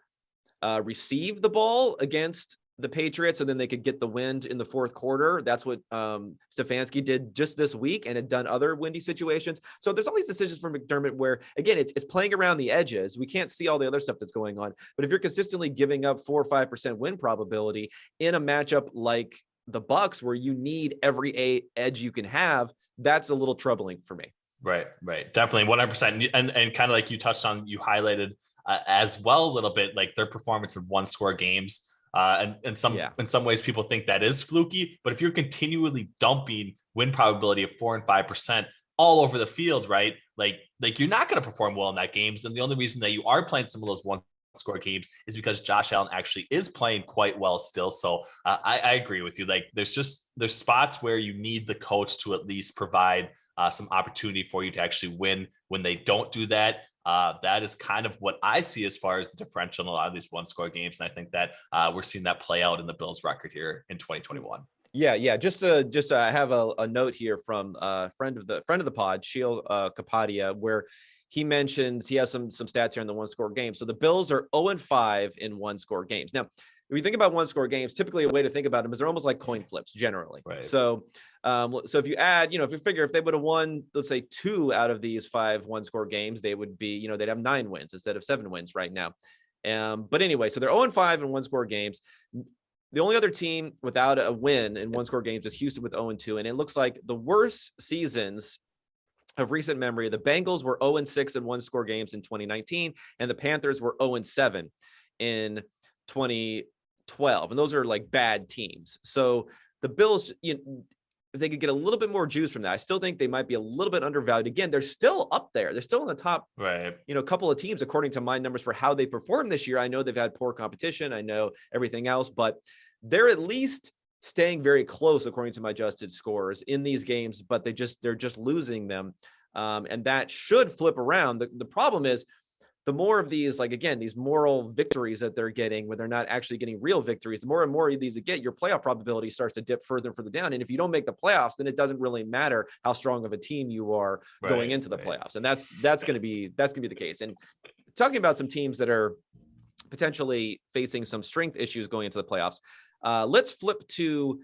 receive the ball against the Patriots, so then they could get the wind in the fourth quarter. That's what Stefanski did just this week and had done other windy situations. So there's all these decisions for McDermott where, again, it's playing around the edges. We can't see all the other stuff that's going on. But if you're consistently giving up 4 or 5% win probability in a matchup like the Bucs, where you need every edge you can have, that's a little troubling for me. Right. Definitely 100%. And kind of like you touched on, you highlighted as well a little bit, like their performance in 1-score games. And in some ways, people think that is fluky. But if you're continually dumping win probability of 4 and 5% all over the field, right? Like you're not going to perform well in that games. And the only reason that you are playing some of those 1-score games is because Josh Allen actually is playing quite well still. So I agree with you. Like there's spots where you need the coach to at least provide some opportunity for you to actually win. When they don't do that, that is kind of what I see as far as the differential in a lot of these 1-score games. And I think that we're seeing that play out in the Bills record here in 2021. Yeah. Just I have a note here from a friend of the pod, Sheil Kapadia, where he mentions he has some stats here in the 1-score game. So the Bills are 0-5 in 1-score games. Now, if you think about 1-score games, typically a way to think about them is they're almost like coin flips generally. Right. So if you add, if you figure if they would have won, let's say 2 out of these 5 1-score games, they would be, they'd have 9 wins instead of 7 wins right now. But anyway, so they're 0-5 in 1-score games. The only other team without a win in 1-score games is Houston with 0-2. And it looks like the worst seasons of recent memory, the Bengals were 0-6 in 1-score games in 2019, and the Panthers were 0-7 in 2012. And those are like bad teams. So the Bills, if they could get a little bit more juice from that, I still think they might be a little bit undervalued. Again, they're still up there. They're still in the top, couple of teams, according to my numbers for how they performed this year. I know they've had poor competition. I know everything else, but they're at least staying very close, according to my adjusted scores in these games, but they're just losing them. And that should flip around. The problem is, the more of these, like, again, these moral victories that they're getting, when they're not actually getting real victories, the more and more of these you get, your playoff probability starts to dip further and further down. And if you don't make the playoffs, then it doesn't really matter how strong of a team you are going into the playoffs. And that's going to be the case. And talking about some teams that are potentially facing some strength issues going into the playoffs, let's flip to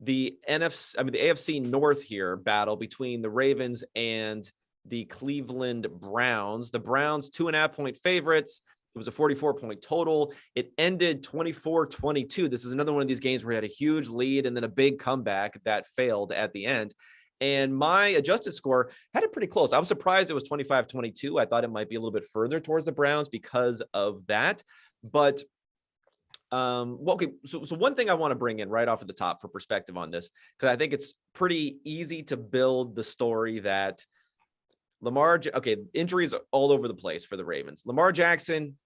the AFC North here battle between the Ravens and the Cleveland Browns. The Browns 2.5-point favorites. It was a 44-point total. It ended 24-22. This is another one of these games where we had a huge lead and then a big comeback that failed at the end. And my adjusted score had it pretty close. I was surprised it was 25-22. I thought it might be a little bit further towards the Browns because of that. But okay. So one thing I want to bring in right off of the top for perspective on this, because I think it's pretty easy to build the story that injuries all over the place for the Ravens. Lamar Jackson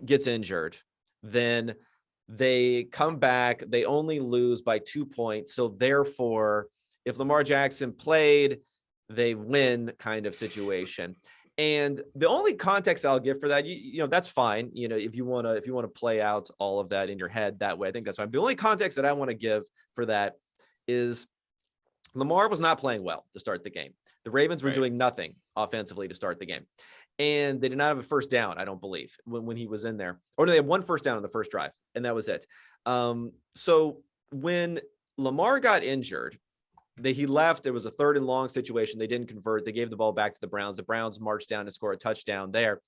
gets injured, then they come back, they only lose by 2 points. So therefore, if Lamar Jackson played, they win kind of situation. And the only context I'll give for that, you know, that's fine. You know, if you want to play out all of that in your head that way, I think that's fine. The only context that I want to give for that is Lamar was not playing well to start the game. The Ravens were doing nothing offensively to start the game. And they did not have a first down, I don't believe, when he was in there. Or no, they had one first down on the first drive, and that was it. So when Lamar got injured, he left. It was a 3rd and long situation. They didn't convert. They gave the ball back to the Browns. The Browns marched down to score a touchdown there.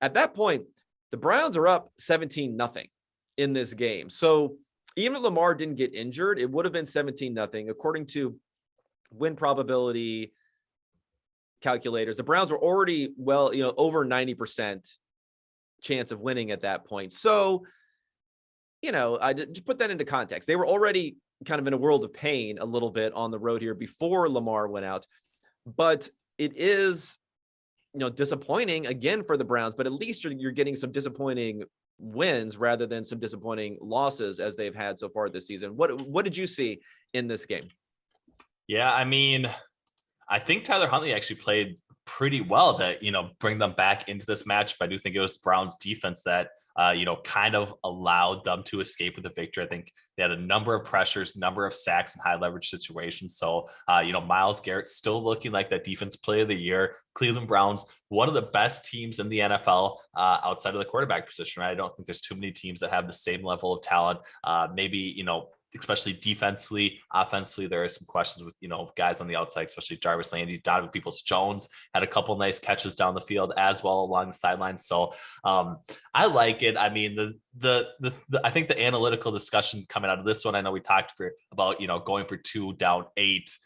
At that point, the Browns are up 17-0 in this game. So even if Lamar didn't get injured, it would have been 17-0. According to win probability calculators, the Browns were already over 90% chance of winning at that point. So, I just put that into context. They were already kind of in a world of pain a little bit on the road here before Lamar went out. But it is, disappointing again for the Browns, but at least you're getting some disappointing wins rather than some disappointing losses as they've had so far this season. What did you see in this game? Yeah, I mean, I think Tyler Huntley actually played pretty well to, bring them back into this match. But I do think it was the Browns defense that, kind of allowed them to escape with the victory. I think they had a number of pressures, number of sacks and high leverage situations. So, Myles Garrett still looking like that defense play of the year. Cleveland Browns, one of the best teams in the NFL outside of the quarterback position, right? I don't think there's too many teams that have the same level of talent. Maybe, especially defensively, offensively, there are some questions with, guys on the outside, especially Jarvis Landry. Donovan Peoples-Jones had a couple nice catches down the field as well along the sidelines. So I like it. I mean, I think the analytical discussion coming out of this one, I know we talked about, going for 2 down 8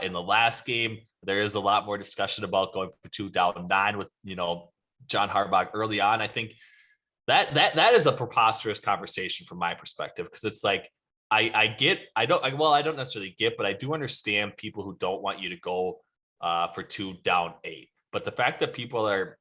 in the last game. There is a lot more discussion about going for 2 down 9 with, John Harbaugh early on. I think that is a preposterous conversation from my perspective, because it's like, I don't necessarily get, but I do understand people who don't want you to go for 2 down 8. But the fact that people are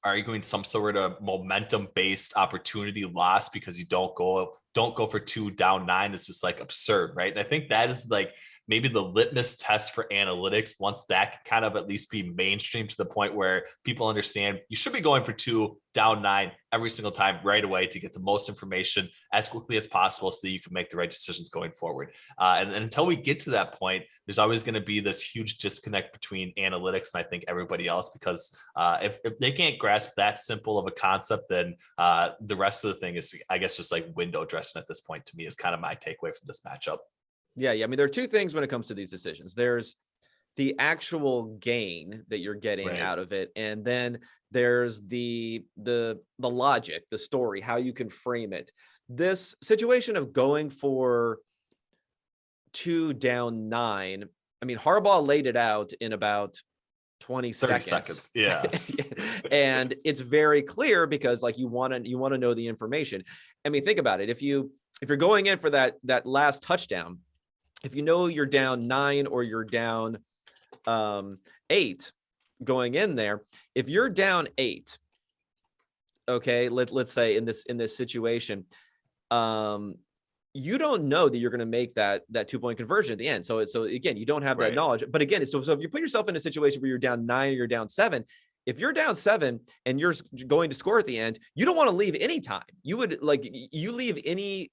arguing some sort of momentum-based opportunity loss because you don't go for 2 down 9 is just like absurd, right? And I think that is like maybe the litmus test for analytics, once that can kind of at least be mainstream to the point where people understand you should be going for 2 down 9 every single time right away to get the most information as quickly as possible so that you can make the right decisions going forward. And until we get to that point, there's always going to be this huge disconnect between analytics and I think everybody else, because if they can't grasp that simple of a concept, then the rest of the thing is, I guess, just like window dressing at this point. To me is kind of my takeaway from this matchup. Yeah. I mean, there are two things when it comes to these decisions. There's the actual gain that you're getting out of it, and then there's the logic, the story, how you can frame it. This situation of going for 2 down 9, I mean, Harbaugh laid it out in about 30 seconds. Yeah. And it's very clear because like you want to know the information. I mean, think about it. If you're going in for that last touchdown, if you know you're down 9 or you're down 8 going in there, if you're down 8, okay, let's say in this situation, you don't know that you're going to make that 2-point conversion at the end. So again, you don't have that knowledge. But again, so if you put yourself in a situation where you're down 9 or you're down 7, if you're down 7 and you're going to score at the end, you don't want to leave any time. You leave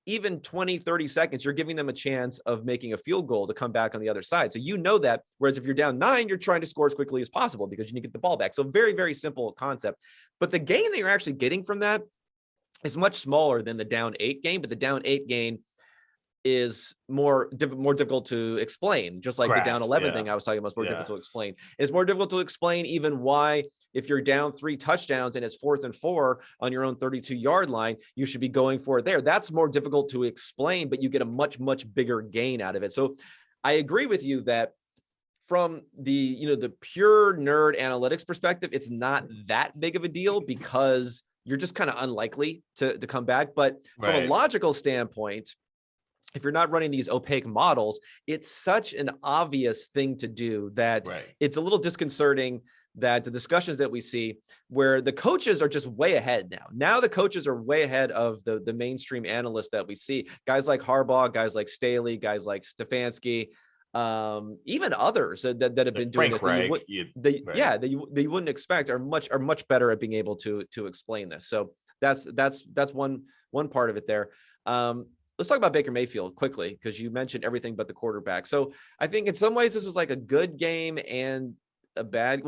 even 20, 30 seconds, you're giving them a chance of making a field goal to come back on the other side. So you know that. Whereas if you're down 9, you're trying to score as quickly as possible because you need to get the ball back. So very, very simple concept. But the gain that you're actually getting from that is much smaller than the down 8 gain, but the down 8 gain is more difficult to explain, just like the down 11 thing I was talking about is more difficult to explain. It's more difficult to explain even why, if you're down 3 touchdowns and it's 4th and 4 on your own 32-yard line, you should be going for it there. That's more difficult to explain, but you get a much, much bigger gain out of it. So I agree with you that from the, the pure nerd analytics perspective, it's not that big of a deal because you're just kind of unlikely to come back. But from a logical standpoint, if you're not running these opaque models, it's such an obvious thing to do that it's a little disconcerting that the discussions that we see where the coaches are just way ahead now. Now the coaches are way ahead of the mainstream analysts that we see. Guys like Harbaugh, guys like Staley, guys like Stefanski, even others that have been doing this that you wouldn't expect are much better at being able to explain this. So that's one part of it there. Let's talk about Baker Mayfield quickly, because you mentioned everything but the quarterback. So I think in some ways this was like a good game and a bad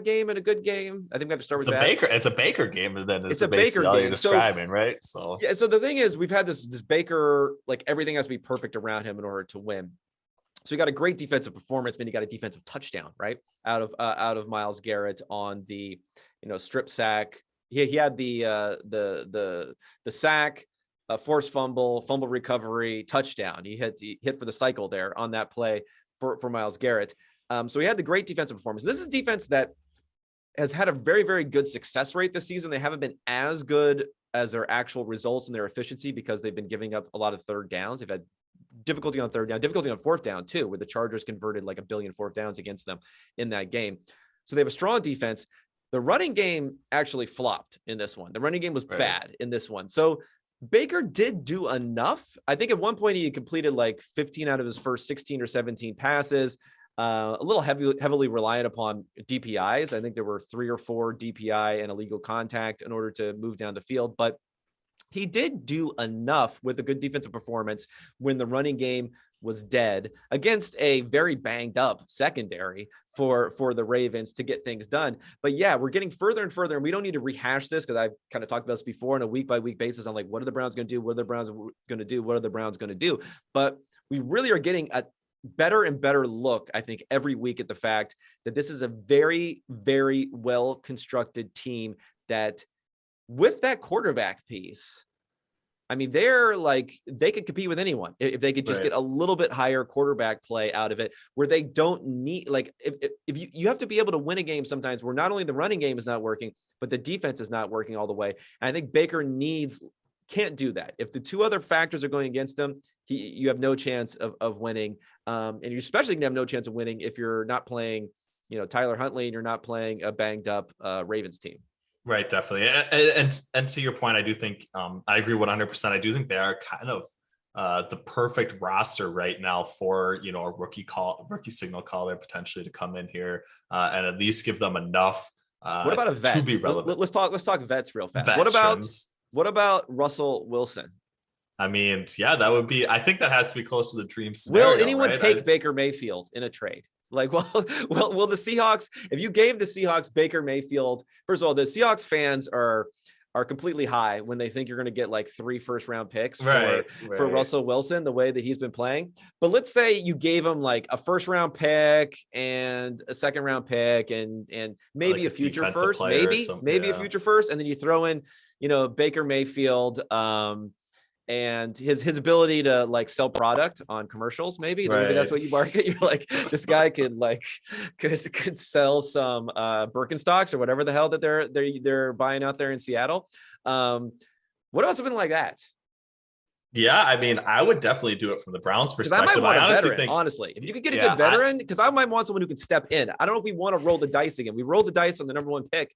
game and a good game. I think we have to start with that. It's a Baker game, and then it's a Baker game you're describing, right? So yeah. So the thing is, we've had this Baker, like everything has to be perfect around him in order to win. So he got a great defensive performance, but he got a defensive touchdown, right? Out of Myles Garrett on the, strip sack. He had the sack, forced fumble recovery, touchdown. He hit for the cycle there on that play for Myles Garrett. So he had the great defensive performance. This is a defense that has had a very, very good success rate this season. They haven't been as good as their actual results and their efficiency because they've been giving up a lot of third downs. They've had difficulty on third down, difficulty on fourth down too, where the Chargers converted like 1 billion fourth downs against them in that game. So they have a strong defense. The running game actually flopped in this one. The running game was bad in this one. So Baker did do enough. I think at one point he completed like 15 out of his first 16 or 17 passes. A little heavily reliant upon DPIs. I think there were 3 or 4 DPI and illegal contact in order to move down the field, but he did do enough with a good defensive performance when the running game was dead against a very banged up secondary for the Ravens to get things done. But yeah, we're getting further and further, and we don't need to rehash this because I've kind of talked about this before on a week by week basis on like, what are the Browns going to do? What are the Browns going to do? What are the Browns going to do? But we really are getting a better and better look, I think, every week at the fact that this is a very, very well constructed team that with that quarterback piece, I mean, they could compete with anyone if they could just get a little bit higher quarterback play out of it, where they don't need, like, if you have to be able to win a game sometimes where not only the running game is not working, but the defense is not working all the way. And I think Baker can't do that. If the two other factors are going against him, you have no chance of winning. And you especially can have no chance of winning if you're not playing, Tyler Huntley and you're not playing a banged up Ravens team. Right, definitely. And to your point, I do think I agree 100%. I do think they are kind of the perfect roster right now for, a rookie signal caller potentially to come in here and at least give them enough. What about a vet? To be relevant? Let's talk vets real fast. Veterans. What about Russell Wilson? I mean, yeah, that would be. I think that has to be close to the dream scenario. Will anyone take Baker Mayfield in a trade? Like, will the Seahawks? If you gave the Seahawks Baker Mayfield, first of all, the Seahawks fans are completely high when they think you're going to get like 3 first-round picks for Russell Wilson, the way that he's been playing. But let's say you gave him like a first-round pick and a second-round pick and maybe like a future first, maybe a future first, and then you throw in, Baker Mayfield. And his ability to like sell product on commercials, maybe that's what you market. You're like, this guy could sell some Birkenstocks or whatever the hell that they're buying out there in Seattle. What else have been like that? Yeah, I mean, I would definitely do it from the Browns perspective. I might want a veteran, honestly. If you could get a good veteran, because I might want someone who can step in. I don't know if we want to roll the dice again. We rolled the dice on the number 1 pick.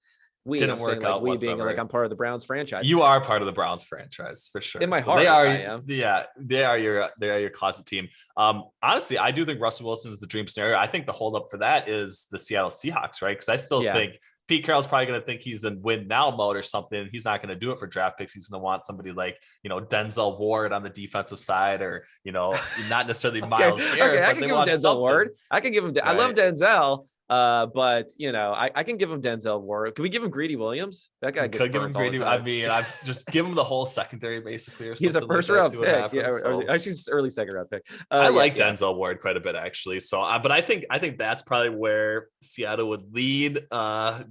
Didn't work out. We being like I'm part of the Browns franchise. You are part of the Browns franchise for sure. In my heart, I am. Yeah, they are your closet team. Honestly, I do think Russell Wilson is the dream scenario. I think the holdup for that is the Seattle Seahawks, right? Because I still think Pete Carroll's probably going to think he's in win now mode or something. He's not going to do it for draft picks. He's going to want somebody like, Denzel Ward on the defensive side, or, not necessarily Myles Garrett. I can give him Denzel Ward. I can give him. I love Denzel. But I can give him Denzel Ward. Can we give him Greedy Williams? That guy could give him Greedy. I mean, I've just give him the whole secondary basically. Or he's a first round pick. Actually, he's early second round pick. I like Denzel Ward quite a bit actually. So, but I think that's probably where Seattle would lead,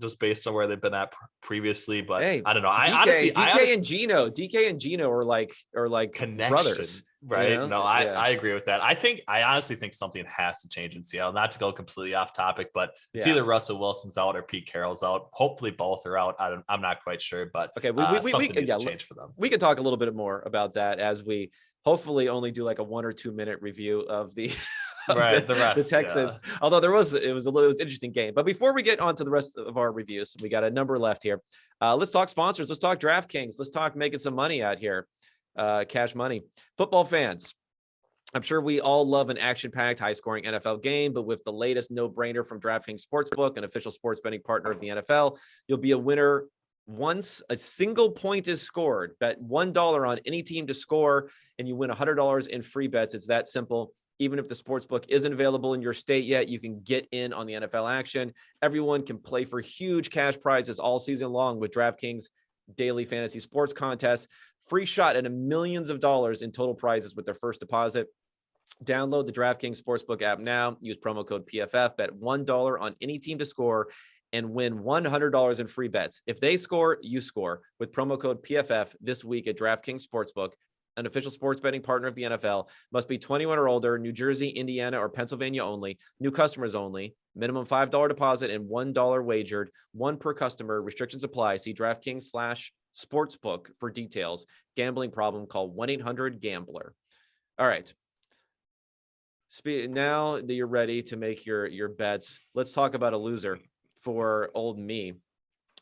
just based on where they've been at previously. But I don't know. DK and Geno are like connection. Brothers. Right. You know? No, I agree with that. I honestly think something has to change in Seattle. Not to go completely off topic, but it's either Russell Wilson's out or Pete Carroll's out. Hopefully both are out. I'm not quite sure, but okay, something needs to change for them. We can talk a little bit more about that as we hopefully only do like a 1 or 2 minute review of the the rest, the Texans. Yeah. Although it was an interesting game. But before we get on to the rest of our reviews, we got a number left here. Let's talk sponsors. Let's talk DraftKings. Let's talk making some money out here. Cash money. Football fans, I'm sure we all love an action-packed, high-scoring NFL game, but with the latest no-brainer from DraftKings Sportsbook, an official sports betting partner of the NFL, you'll be a winner once a single point is scored. Bet $1 on any team to score, and you win $100 in free bets. It's that simple. Even if the sportsbook isn't available in your state yet, you can get in on the NFL action. Everyone can play for huge cash prizes all season long with DraftKings daily fantasy sports contests. Free shot at millions of dollars in total prizes with their first deposit. Download the DraftKings Sportsbook app now. Use promo code PFF. Bet $1 on any team to score and win $100 in free bets. If they score, you score with promo code PFF this week at DraftKings Sportsbook, an official sports betting partner of the NFL. Must be 21 or older, New Jersey, Indiana, or Pennsylvania only. New customers only. Minimum $5 deposit and $1 wagered. One per customer. Restrictions apply. See DraftKings/Sportsbook for details. Gambling problem, call 1-800-GAMBLER. All right. Now that you're ready to make your bets, let's talk about a loser for old me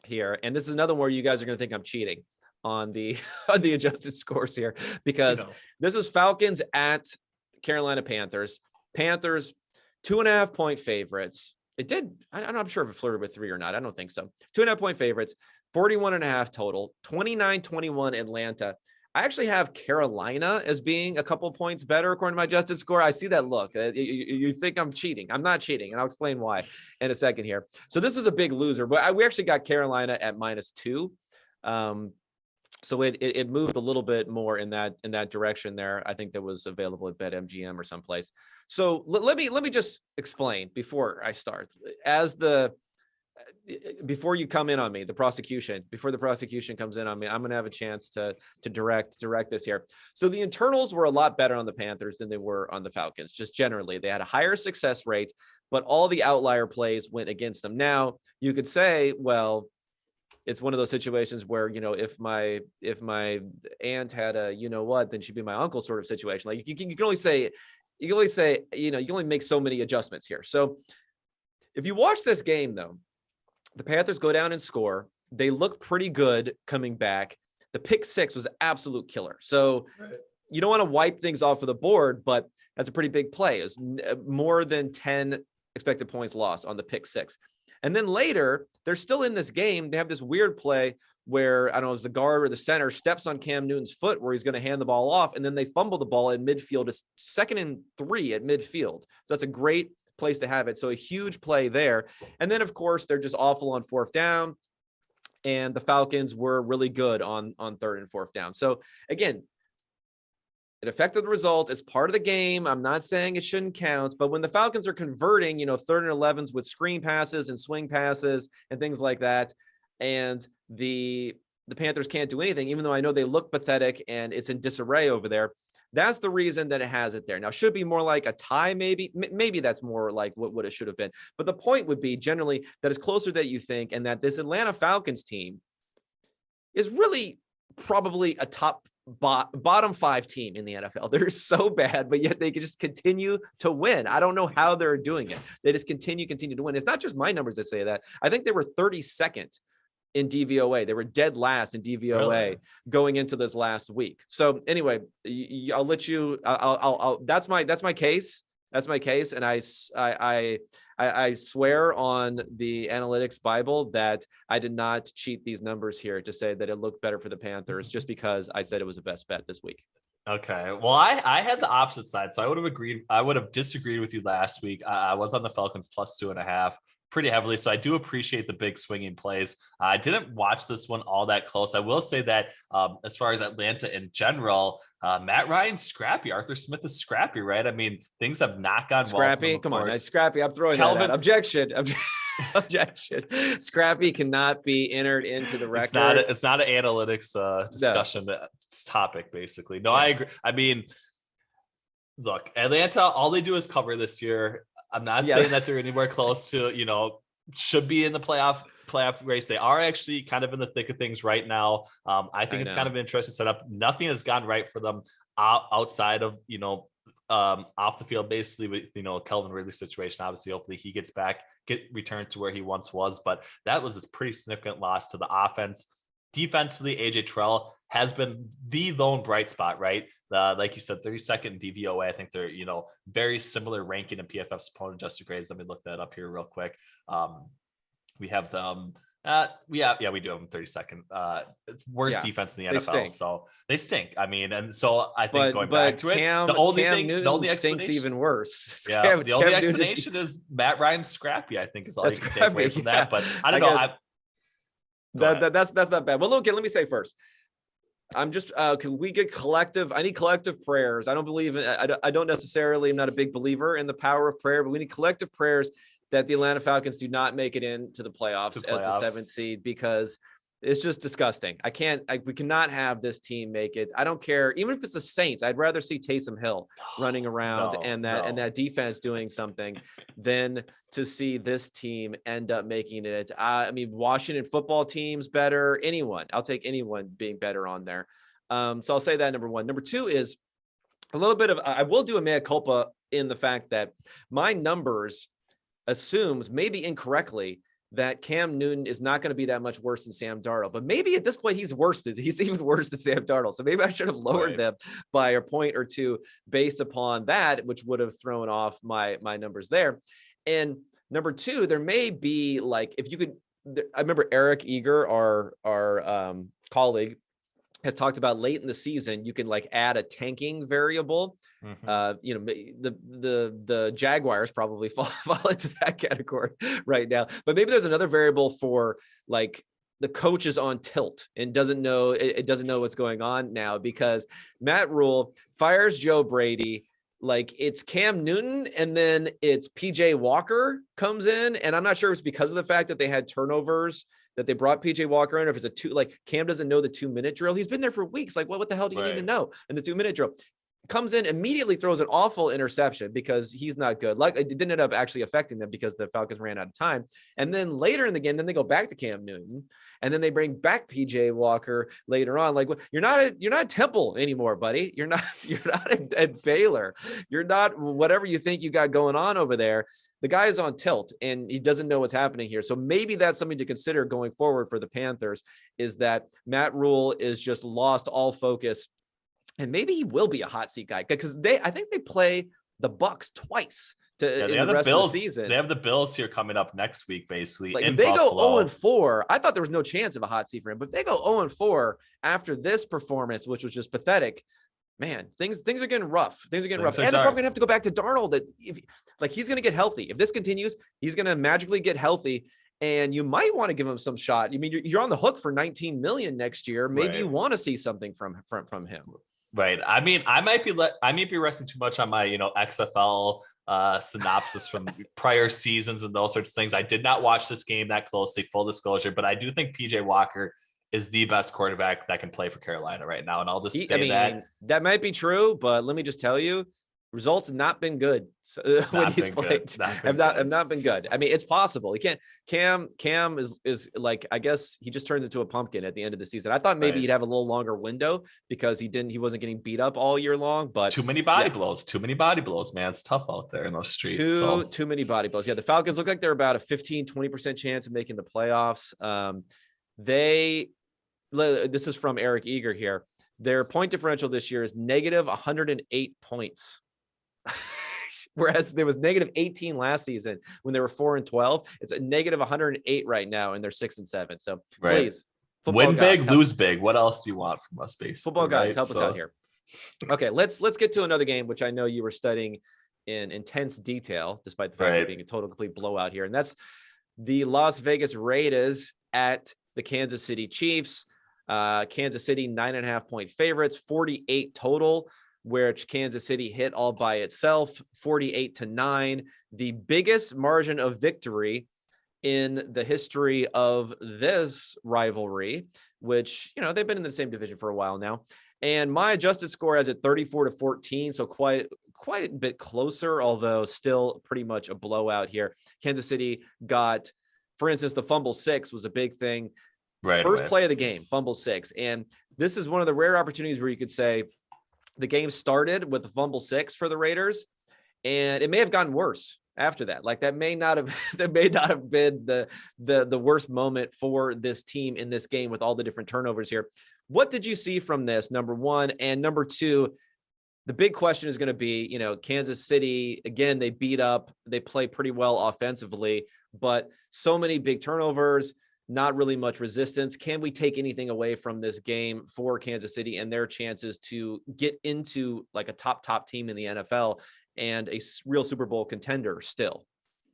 here. And this is another one where you guys are going to think I'm cheating on the adjusted scores here, because this is Falcons at Carolina Panthers. Panthers 2.5 point favorites. I'm not sure if it flirted with 3 or not. I don't think so. 2.5 point favorites, 41.5 total, 29-21 Atlanta. I actually have Carolina as being a couple points better according to my adjusted score. I see that look. You think I'm cheating. I'm not cheating, and I'll explain why in a second here. So this is a big loser, but we actually got Carolina at -2. So it moved a little bit more in that direction there. I think that was available at BetMGM or someplace. So let me just explain before I start. Before you come in on me, before the prosecution comes in on me, I'm going to have a chance to direct this here. So the internals were a lot better on the Panthers than they were on the Falcons. Just generally, they had a higher success rate, but all the outlier plays went against them. Now you could say, well, it's one of those situations where, if my aunt had a, then she'd be my uncle sort of situation. Like you can only say, you can only make so many adjustments here. So if you watch this game though, the Panthers go down and score. They look pretty good coming back. The pick 6 was absolute killer. So you don't want to wipe things off of the board, but that's a pretty big play. It was more than 10 expected points lost on the pick 6. And then later, they're still in this game. They have this weird play where, I don't know, it's the guard or the center steps on Cam Newton's foot where he's going to hand the ball off, and then they fumble the ball in midfield. It's 2nd and 3 at midfield. So that's a great place to have it. So a huge play there. And then, of course, they're just awful on 4th down. And the Falcons were really good on 3rd and 4th down. So, again, it affected the result. It's part of the game. I'm not saying it shouldn't count, but when the Falcons are converting, 3rd and 11s with screen passes and swing passes and things like that, and the Panthers can't do anything, even though I know they look pathetic and it's in disarray over there, that's the reason that it has it there. Now, should be more like a tie, maybe that's more like what it should have been. But the point would be generally that it's closer than you think, and that this Atlanta Falcons team is really probably a top bottom 5 team in the NFL. They're so bad, but yet they can just continue to win. I don't know how they're doing it. They just continue to win. It's not just my numbers that say that. I think they were 32nd in DVOA. They were dead last in DVOA going into this last week. So anyway, I'll let you. I'll that's my case. That's my case, and I swear on the analytics Bible that I did not cheat these numbers here to say that it looked better for the Panthers just because I said it was the best bet this week. Okay. Well, I had the opposite side, so I would have agreed. I would have disagreed with you last week. I was on the Falcons +2.5 pretty heavily, so I do appreciate the big swinging plays. I didn't watch this one all that close. I will say that as far as Atlanta in general, Matt Ryan's scrappy. Arthur Smith is scrappy, right? I mean, things have not gone well. Scrappy, come on, that's scrappy. I'm throwing that out. Objection. Scrappy cannot be entered into the record. It's not an analytics discussion topic, basically. No, I agree. I mean, Look, Atlanta, all they do is cover this year. I'm not saying that they're anywhere close to, should be in the playoff race. They are actually kind of in the thick of things right now. I think it's kind of an interesting setup. Nothing has gone right for them outside of, off the field, basically with, Calvin Ridley's situation. Obviously, hopefully he gets back, returned to where he once was. But that was a pretty significant loss to the offense. Defensively, AJ Terrell has been the lone bright spot, right? Like you said, 32nd DVOA. I think they're, very similar ranking in PFF's opponent adjusted grades. Let me look that up here real quick. We have them. We do have them 32nd. Worst defense in the NFL. So they stink. I mean, and so I think going back to the only stinks even worse. Yeah, the only explanation is Matt Ryan's scrappy. I think is all you can take away from that. But I don't know. That's not bad. Well, look, let me say first. I'm just can we get collective? I need collective prayers. I don't believe I don't necessarily. I'm not a big believer in the power of prayer, but we need collective prayers that the Atlanta Falcons do not make it into the playoffs as the 7th seed, because it's just disgusting. We cannot have this team make it. I don't care. Even if it's the Saints, I'd rather see Taysom Hill running around and that defense doing something than to see this team end up making it. I mean, Washington football team's better. Anyone. I'll take anyone being better on there. So I'll say that, number one. Number two is a little bit of, I will do a mea culpa in the fact that my numbers assumes, maybe incorrectly, that Cam Newton is not going to be that much worse than Sam Darnold. But maybe at this point he's even worse than Sam Darnold. So maybe I should have lowered them by a point or two based upon that, which would have thrown off my numbers there. And number two, there may be, like, if you could, I remember Eric Eager, our colleague, has talked about late in the season, you can like add a tanking variable. The Jaguars probably fall into that category right now, but maybe there's another variable for like the coach is on tilt and doesn't know what's going on now, because Matt Rule fires Joe Brady. Like, it's Cam Newton and then it's PJ Walker comes in. And I'm not sure it's because of the fact that they had turnovers that they brought PJ Walker in, or if it's Cam doesn't know the 2-minute drill. He's been there for weeks. Like, what the hell do you need to know? And the 2-minute drill comes in, immediately throws an awful interception because he's not good. Like, it didn't end up actually affecting them because the Falcons ran out of time. And then later in the game, then they go back to Cam Newton, and then they bring back PJ Walker later on. Like, you're not at Temple anymore, buddy. You're not at Baylor. You're not whatever you think you got going on over there. The guy is on tilt and he doesn't know what's happening here. So maybe that's something to consider going forward for the Panthers, is that Matt Rule is just lost all focus. And maybe he will be a hot seat guy, because I think they play the Bucs twice in the rest of the season. They have the Bills here coming up next week, basically. Like, if they go 0-4, I thought there was no chance of a hot seat for him. But if they go 0-4 after this performance, which was just pathetic, man, things are getting rough. Things are getting rough. And they're probably going to have to go back to Darnold. That he's going to get healthy. If this continues, he's going to magically get healthy. And you might want to give him some shot. I mean, you're on the hook for $19 million next year. Maybe you want to see something from him. Right. I mean, I might be resting too much on my, XFL synopsis from prior seasons and those sorts of things. I did not watch this game that closely, full disclosure, but I do think PJ Walker is the best quarterback that can play for Carolina right now. And I'll just say that might be true, but let me just tell you, results have not been good. So when he's played, have not been good. I mean, it's possible. He can't. Cam is like, I guess he just turns into a pumpkin at the end of the season. I thought maybe he'd have a little longer window because he wasn't getting beat up all year long. But too many body blows, man. It's tough out there in those streets. Too many body blows. Yeah, the Falcons look like they're about a 15-20% chance of making the playoffs. This is from Eric Eager here. Their point differential this year is negative 108 points. Whereas there was negative 18 last season when they were 4-12. It's a negative 108 right now, and they're 6-7. So please, win big, lose big. What else do you want from us, basically? Football guys, help us out here. Okay, let's get to another game, which I know you were studying in intense detail, despite the fact of being a total complete blowout here, and that's the Las Vegas Raiders at the Kansas City Chiefs. Kansas City 9.5-point favorites, 48 total, which Kansas City hit all by itself, 48-9, the biggest margin of victory in the history of this rivalry, which, they've been in the same division for a while now. And my adjusted score has it 34-14, so quite quite a bit closer, although still pretty much a blowout here. Kansas City got, for instance, the fumble 6 was a big thing. First play of the game, fumble 6. And this is one of the rare opportunities where you could say the game started with the fumble 6 for the Raiders, and it may have gotten worse after that. Like that may not have been the worst moment for this team in this game with all the different turnovers here. What did you see from this, number one? And number two, the big question is going to be, Kansas City, again, they beat up, they play pretty well offensively, but so many big turnovers, not really much resistance. Can we take anything away from this game for Kansas City and their chances to get into like a top team in the NFL and a real Super Bowl contender still?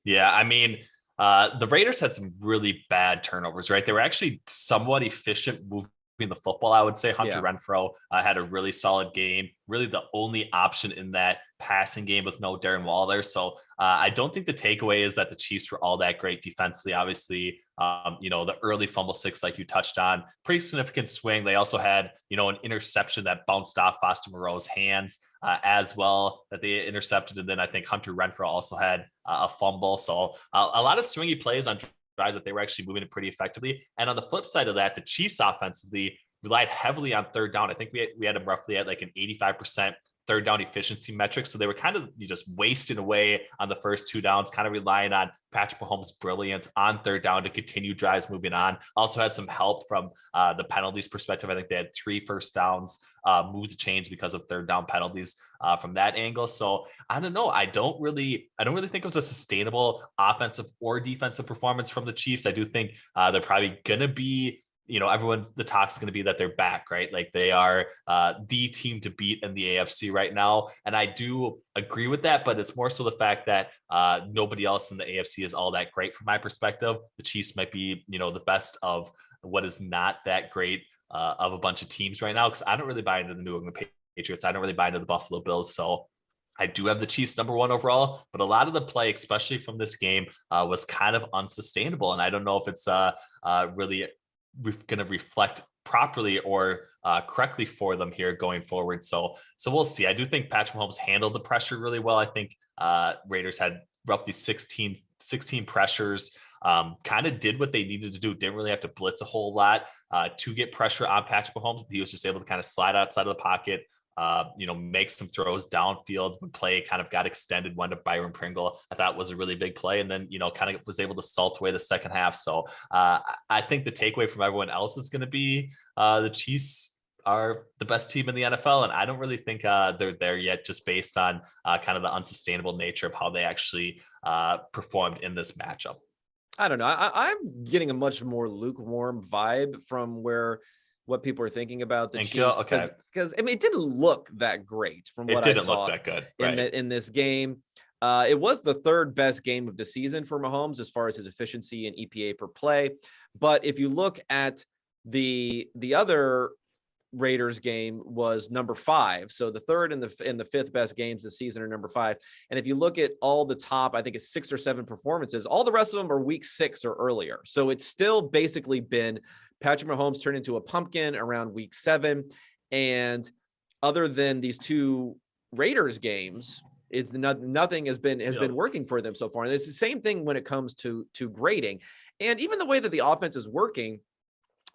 Yeah, I mean, the Raiders had some really bad turnovers, right? They were actually somewhat efficient moving the football, I would say. Hunter Renfrow had a really solid game, really the only option in that passing game with no Darren Waller. So I don't think the takeaway is that the Chiefs were all that great defensively. Obviously, the early fumble 6, like you touched on, pretty significant swing. They also had, an interception that bounced off Foster Moreau's hands as well that they intercepted. And then I think Hunter Renfrow also had a fumble. So a lot of swingy plays on drives that they were actually moving it pretty effectively. And on the flip side of that, the Chiefs offensively relied heavily on third down. I think we had them roughly at like an 85% third down efficiency metric. So they were kind of just wasting away on the first 2 downs, kind of relying on Patrick Mahomes' brilliance on third down to continue drives moving on. Also had some help from the penalties perspective. I think they had 3 first downs moved to change because of third down penalties from that angle. So I don't know. I don't really think it was a sustainable offensive or defensive performance from the Chiefs. I do think they're probably going to be, the talk's going to be that they're back, right? Like they are the team to beat in the AFC right now. And I do agree with that, but it's more so the fact that nobody else in the AFC is all that great from my perspective. The Chiefs might be, the best of what is not that great of a bunch of teams right now, because I don't really buy into the New England Patriots. I don't really buy into the Buffalo Bills. So I do have the Chiefs number 1 overall, but a lot of the play, especially from this game, was kind of unsustainable. And I don't know if it's really going to reflect properly or correctly for them here going forward. So we'll see. I do think Patrick Mahomes handled the pressure really well. I think Raiders had roughly 16 pressures, kind of did what they needed to do. Didn't really have to blitz a whole lot to get pressure on Patrick Mahomes, but he was just able to kind of slide outside of the pocket, make some throws downfield when play kind of got extended, one to Byron Pringle. I thought was a really big play. And then, kind of was able to salt away the second half. So I think the takeaway from everyone else is going to be the Chiefs are the best team in the NFL. And I don't really think they're there yet, just based on kind of the unsustainable nature of how they actually performed in this matchup. I don't know. I'm getting a much more lukewarm vibe from what people are thinking about the Chiefs, because I mean, it didn't look that great from what I saw. It didn't look that good in this game. It was the 3rd best game of the season for Mahomes as far as his efficiency and EPA per play. But if you look at the other Raiders game was number 5. So the 3rd and the 5th best games this season are number 5. And if you look at all the top, I think it's 6 or 7 performances, all the rest of them are week 6 or earlier. So it's still basically been Patrick Mahomes turned into a pumpkin around week 7. And other than these 2 Raiders games, it's nothing has been working for them so far. And it's the same thing when it comes to grading. And even the way that the offense is working,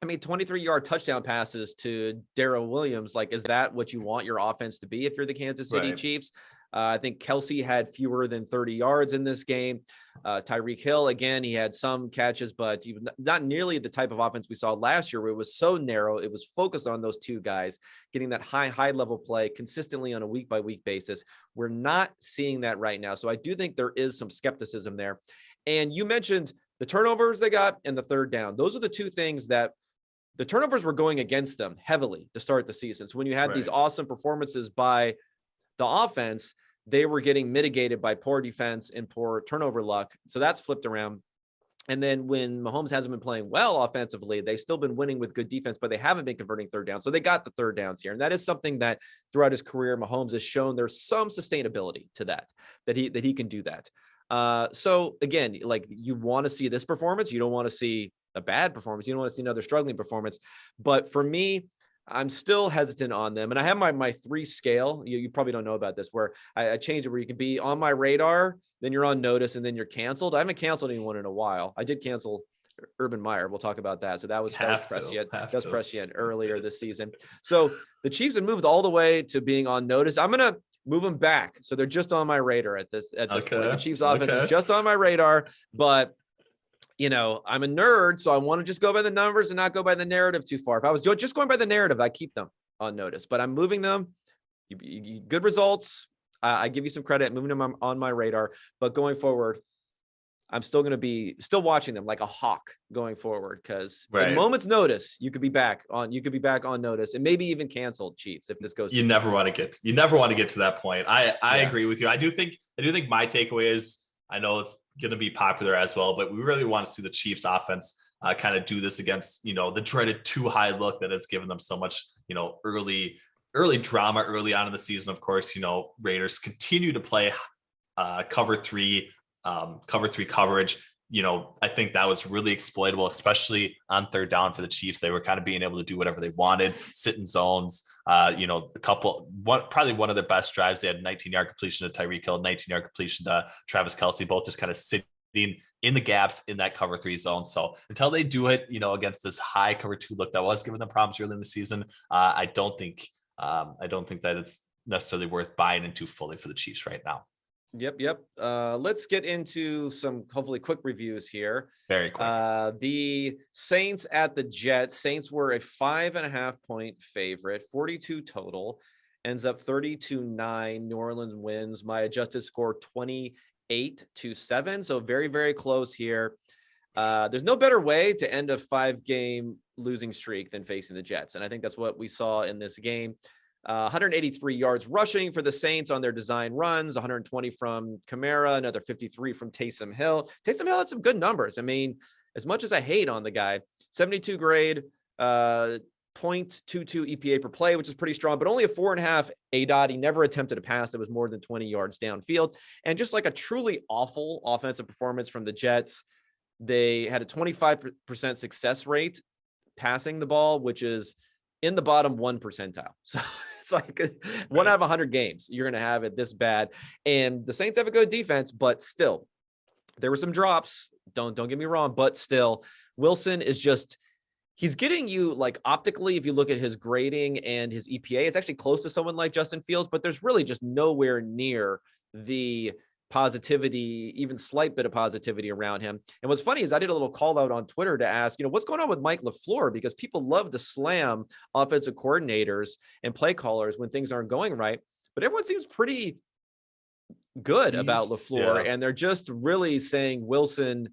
I mean, 23-yard touchdown passes to Darrell Williams. Like, is that what you want your offense to be if you're the Kansas City Chiefs? I think Kelsey had fewer than 30 yards in this game. Tyreek Hill, again, he had some catches, but not nearly the type of offense we saw last year, where it was so narrow. It was focused on those 2 guys getting that high level play consistently on a week-by-week basis. We're not seeing that right now. So I do think there is some skepticism there. And you mentioned the turnovers they got and the third down. Those are the 2 things that the turnovers were going against them heavily to start the season. So when you had these awesome performances by the offense, they were getting mitigated by poor defense and poor turnover luck. So that's flipped around. And then when Mahomes hasn't been playing well offensively, they've still been winning with good defense, but they haven't been converting third down. So they got the third downs here. And that is something that throughout his career, Mahomes has shown there's some sustainability to that he can do that. So again, like, you want to see this performance. You don't want to see a bad performance. You don't want to see another struggling performance. But for me, I'm still hesitant on them. And I have my 3 scale. You probably don't know about this, where I changed it where you can be on my radar, then you're on notice, and then you're canceled. I haven't canceled anyone in a while. I did cancel Urban Meyer. We'll talk about that. So that was prescient earlier this season. So the Chiefs have moved all the way to being on notice. I'm going to move them back. So they're just on my radar at this point. The Chiefs offense is just on my radar, but I'm a nerd, so I want to just go by the numbers and not go by the narrative too far. If I was just going by the narrative, I keep them on notice, but I'm moving them. Good results. I give you some credit, moving them on my radar, but going forward, I'm still going to be watching them like a hawk going forward, because at a moment's notice, you could be back on notice and maybe even canceled, Chiefs, if this goes. You never want to get to that point. I agree with you. I do think my takeaway is, I know it's going to be popular as well, but we really want to see the Chiefs offense kind of do this against, the dreaded too high look that has given them so much, early drama early on in the season. Of course, Raiders continue to play cover three coverage. I think that was really exploitable, especially on third down for the Chiefs. They were kind of being able to do whatever they wanted, sit in zones. Probably one of their best drives. They had a 19-yard completion to Tyreek Hill, 19-yard completion to Travis Kelce, both just kind of sitting in the gaps in that cover 3 zone. So until they do it, against this high cover 2 look that was giving them problems early in the season, I don't think that it's necessarily worth buying into fully for the Chiefs right now. Yep. Let's get into some hopefully quick reviews here. Very quick. The Saints at the Jets. Saints were a 5.5 point favorite, 42 total, ends up 32-9. New Orleans wins. My adjusted score 28-7. So very, very close here. There's no better way to end a 5-game losing streak than facing the Jets. And I think that's what we saw in this game. 183 yards rushing for the Saints on their design runs, 120 from Kamara, another 53 from Taysom Hill. Taysom Hill had some good numbers. I mean, as much as I hate on the guy, 72 grade, 0.22 EPA per play, which is pretty strong, but only a 4.5 ADOT. He never attempted a pass that was more than 20 yards downfield. And just like a truly awful offensive performance from the Jets, they had a 25% success rate passing the ball, which is in the bottom 1 percentile. So it's like 1 out of 100 games you're going to have it this bad. And the Saints have a good defense, but still there were some drops. Don't get me wrong, but still Wilson is just, he's getting you like optically, if you look at his grading and his EPA, it's actually close to someone like Justin Fields, but there's really just nowhere near the positivity, even slight bit of positivity around him. And what's funny is I did a little call out on Twitter to ask, what's going on with Mike LaFleur, because people love to slam offensive coordinators and play callers when things aren't going right. But everyone seems pretty good about LaFleur, and they're just really saying Wilson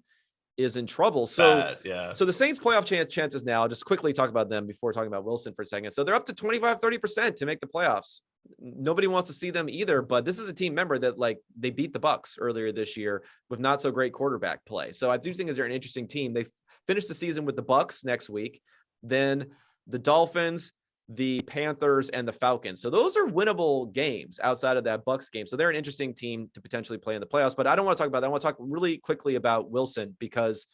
is in trouble. So the Saints playoff chances now, just quickly talk about them before talking about Wilson for a second. So they're up to 25-30% to make the playoffs. Nobody wants to see them either, but this is a team member that they beat the Bucs earlier this year with not so great quarterback play. So I do think they're an interesting team. They finish the season with the Bucs next week, then the Dolphins, the Panthers, and the Falcons. So those are winnable games outside of that Bucs game. So they're an interesting team to potentially play in the playoffs, but I don't want to talk about that. I want to talk really quickly about Wilson, because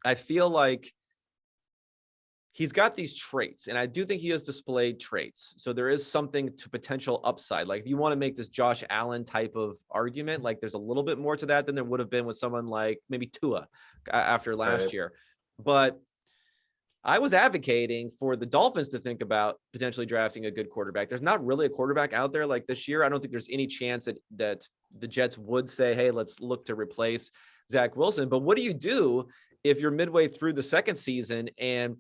I feel like he's got these traits, and I do think he has displayed traits. So there is something to potential upside. Like if you want to make this Josh Allen type of argument, like there's a little bit more to that than there would have been with someone like maybe Tua after last year. But I was advocating for the Dolphins to think about potentially drafting a good quarterback. There's not really a quarterback out there like this year. I don't think there's any chance that the Jets would say, hey, let's look to replace Zach Wilson. But what do you do if you're midway through the second season and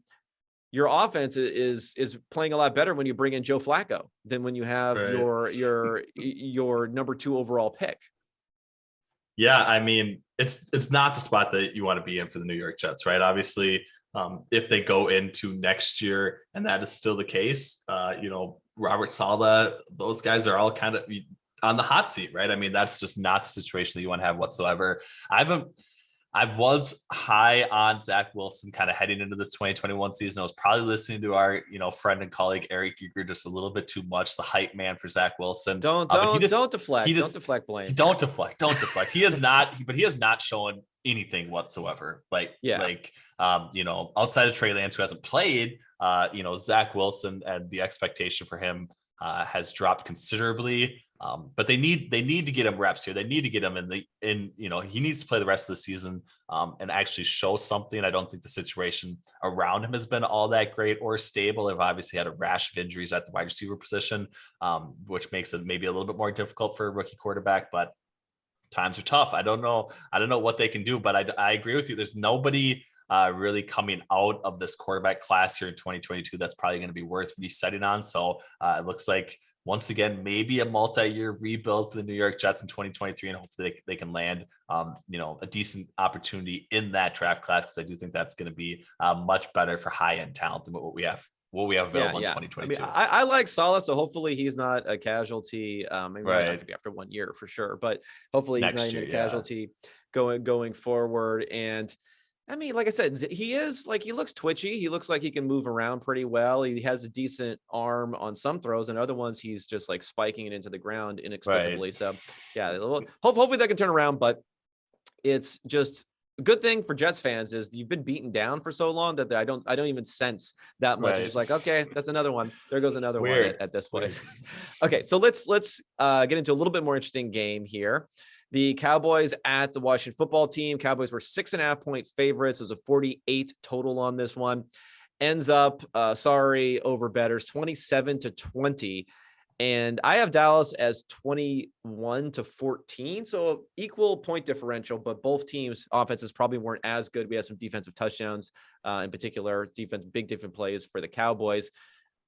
your offense is playing a lot better when you bring in Joe Flacco than when you have your number 2 overall pick? Yeah, I mean, it's not the spot that you want to be in for the New York Jets, right? Obviously, if they go into next year and that is still the case, Robert Saleh, those guys are all kind of on the hot seat, right? I mean, that's just not the situation that you want to have whatsoever. I I was high on Zach Wilson kind of heading into this 2021 season. I was probably listening to our, friend and colleague Eric Eager just a little bit too much, the hype man for Zach Wilson. Don't deflect. Don't deflect blame. Don't deflect. He has not shown anything whatsoever. Outside of Trey Lance, who hasn't played, Zach Wilson, and the expectation for him has dropped considerably. But they need to get him reps here. They need to get him he needs to play the rest of the season and actually show something. I don't think the situation around him has been all that great or stable. They've obviously had a rash of injuries at the wide receiver position, which makes it maybe a little bit more difficult for a rookie quarterback, but times are tough. I don't know what they can do, but I agree with you. There's nobody really coming out of this quarterback class here in 2022 that's probably going to be worth resetting on. So it looks like, once again, maybe a multi-year rebuild for the New York Jets in 2023, and hopefully they can land, a decent opportunity in that draft class, because I do think that's going to be much better for high-end talent than what we have available in 2022. I like Saleh, so hopefully he's not a casualty. Maybe not going to be after 1 year for sure, but hopefully he's not even a casualty going forward. And I mean, like I said, he looks twitchy. He looks like he can move around pretty well. He has a decent arm on some throws, and other ones he's just like spiking it into the ground inexplicably. Right. So yeah, hopefully that can turn around, but it's just a good thing for Jets fans is you've been beaten down for so long that I don't even sense that much. Right. It's just like, okay, that's another one. There goes another one at this point. Okay. So let's get into a little bit more interesting game here. The Cowboys at the Washington football team. Cowboys were 6.5-point favorites. There's a 48 total on this one. Ends up, over bettors, 27-20. And I have Dallas as 21-14. So equal point differential, but both teams' offenses probably weren't as good. We had some defensive touchdowns, in particular, big different plays for the Cowboys.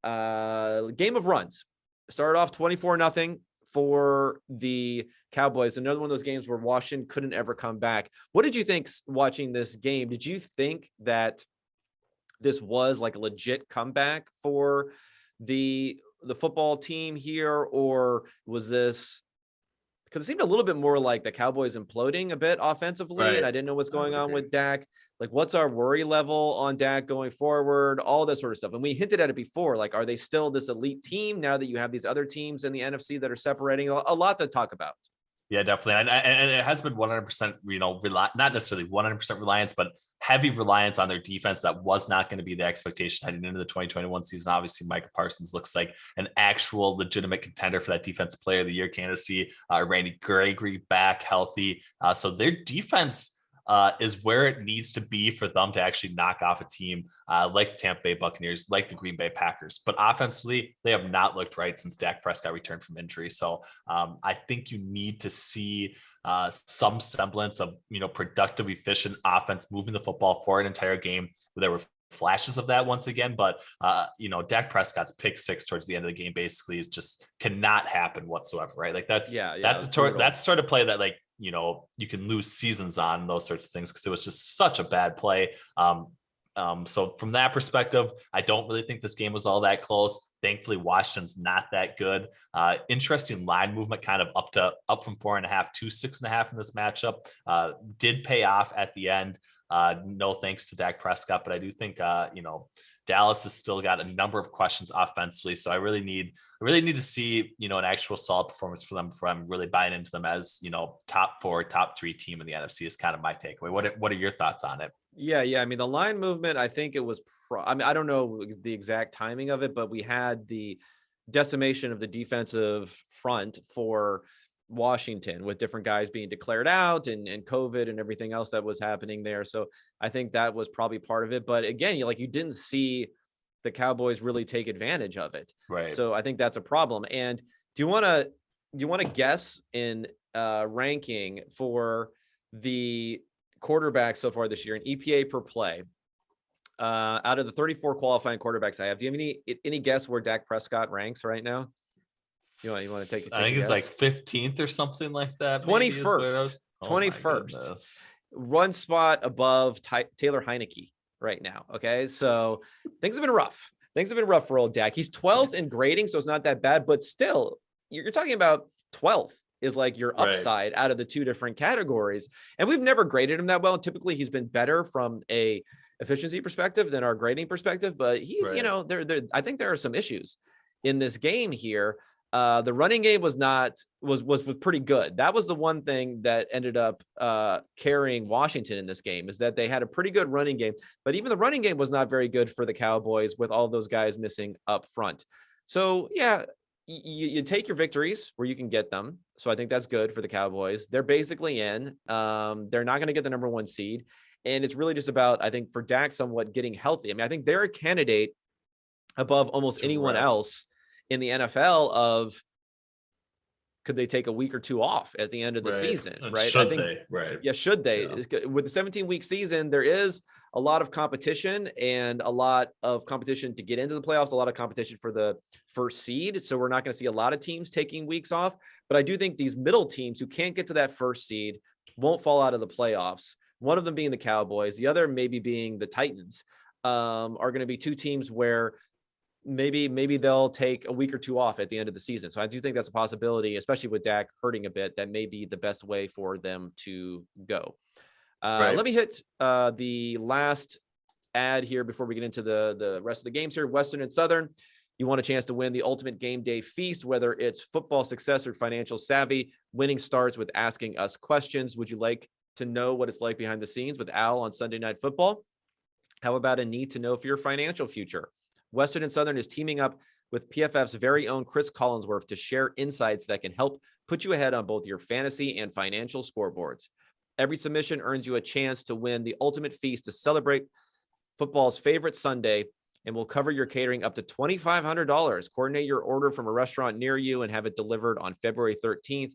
Game of runs. Started off 24-0. For the Cowboys, another one of those games where Washington couldn't ever come back. What did you think watching this game? Did you think that this was like a legit comeback for the football team here, or was this, because it seemed a little bit more like the Cowboys imploding a bit offensively, right, and I didn't know what's going on with Dak. Like, what's our worry level on Dak going forward? All this sort of stuff. And we hinted at it before. Like, are they still this elite team now that you have these other teams in the NFC that are separating? A lot to talk about. Yeah, definitely. And it has been 100%, not necessarily 100% reliance, but heavy reliance on their defense. That was not going to be the expectation heading into the 2021 season. Obviously, Micah Parsons looks like an actual legitimate contender for that defensive player of the year candidacy. Randy Gregory back healthy. So their defense is where it needs to be for them to actually knock off a team like the Tampa Bay Buccaneers, like the Green Bay Packers. But offensively, they have not looked right since Dak Prescott returned from injury. So I think you need to see some semblance of, productive, efficient offense moving the football for an entire game. There were flashes of that once again, but Dak Prescott's pick six towards the end of the game basically just cannot happen whatsoever, right? Like that's the sort of play that you can lose seasons on, those sorts of things, because it was just such a bad play. So from that perspective, I don't really think this game was all that close. Thankfully, Washington's not that good. Interesting line movement, kind of up from 4.5 to 6.5 in this matchup. Did pay off at the end. No thanks to Dak Prescott, but I do think Dallas has still got a number of questions offensively. So I really need to see, an actual solid performance for them before I'm really buying into them as, top 4, top 3 team in the NFC is kind of my takeaway. What are your thoughts on it? Yeah. I mean, the line movement, I think it was, I don't know the exact timing of it, but we had the decimation of the defensive front for Washington with different guys being declared out and COVID and everything else that was happening there. So I think that was probably part of it. But again, you didn't see the Cowboys really take advantage of it. Right. So I think that's a problem. And do you want to guess in ranking for the quarterbacks so far this year in EPA per play? Out of the 34 qualifying quarterbacks I have, do you have any guess where Dak Prescott ranks right now? You want to take I think it's like 15th or something like that. 21st. 21st. One spot above Taylor Heineke right now. Okay. So things have been rough. Things have been rough for old Dak. He's 12th in grading, so it's not that bad, but still, you're talking about 12th is like your upside out of the two different categories. And we've never graded him that well. And typically he's been better from a efficiency perspective than our grading perspective, but he's, I think there are some issues in this game here. The running game was pretty good. That was the one thing that ended up carrying Washington in this game, is that they had a pretty good running game, but even the running game was not very good for the Cowboys with all those guys missing up front. So yeah, you take your victories where you can get them. So I think that's good for the Cowboys. They're basically in. They're not going to get the number 1 seed. And it's really just about, I think, for Dak somewhat getting healthy. I mean, I think they're a candidate above almost anyone else in the NFL of, could they take a week or two off at the end of the season, right? Should they? Right. Yeah, should they? Yeah. With the 17-week season, there is a lot of competition and a lot of competition to get into the playoffs, a lot of competition for the first seed. So we're not going to see a lot of teams taking weeks off. But I do think these middle teams who can't get to that first seed won't fall out of the playoffs. One of them being the Cowboys, the other maybe being the Titans, are going to be two teams where maybe they'll take a week or two off at the end of the season. So I do think that's a possibility, especially with Dak hurting a bit. That may be the best way for them to go. Let me hit the last ad here before we get into the rest of the games here. Western and Southern, you want a chance to win the ultimate game day feast, whether it's football success or financial savvy. Winning starts with asking us questions. Would you like to know what it's like behind the scenes with Al on Sunday Night Football? How about a need to know for your financial future? Western and Southern is teaming up with PFF's very own Chris Collinsworth to share insights that can help put you ahead on both your fantasy and financial scoreboards. Every submission earns you a chance to win the ultimate feast to celebrate football's favorite Sunday, and will cover your catering up to $2,500. Coordinate your order from a restaurant near you and have it delivered on February 13th,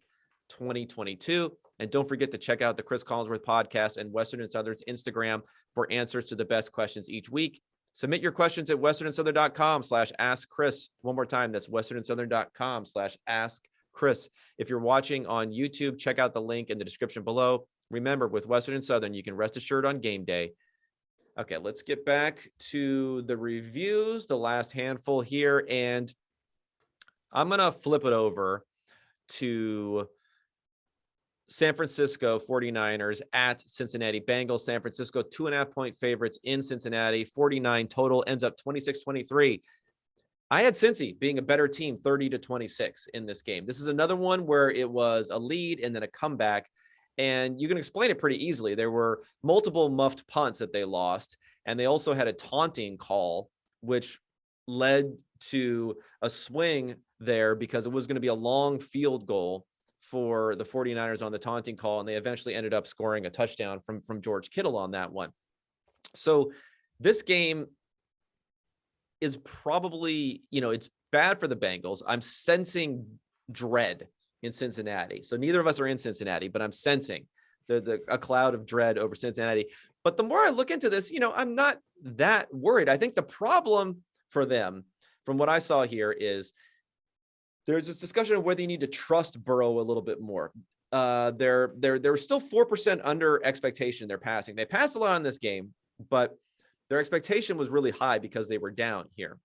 2022. And don't forget to check out the Chris Collinsworth podcast and Western and Southern's Instagram for answers to the best questions each week. Submit your questions at westernsouthern.com/askchris. One more time, that's westernsouthern.com/askchris. If you're watching on YouTube, check out the link in the description below. Remember, with Western and Southern, you can rest assured on game day. Okay, let's get back to the reviews, the last handful here. And I'm going to flip it over to San Francisco 49ers at Cincinnati Bengals. San Francisco 2.5-point favorites in Cincinnati. 49 total, ends up 26-23. I had Cincy being a better team, 30-26 in this game. This is another one where it was a lead and then a comeback. And you can explain it pretty easily. There were multiple muffed punts that they lost, and they also had a taunting call, which led to a swing there because it was going to be a long field goal for the 49ers on the taunting call, and they eventually ended up scoring a touchdown from George Kittle on that one. So this game is probably, it's bad for the Bengals. I'm sensing dread in Cincinnati. So neither of us are in Cincinnati, but I'm sensing a cloud of dread over Cincinnati. But the more I look into this, I'm not that worried. I think the problem for them, from what I saw here, is there's this discussion of whether you need to trust Burrow a little bit more. They're still 4% under expectation. They're passing. They passed a lot in this game, but their expectation was really high because they were down here.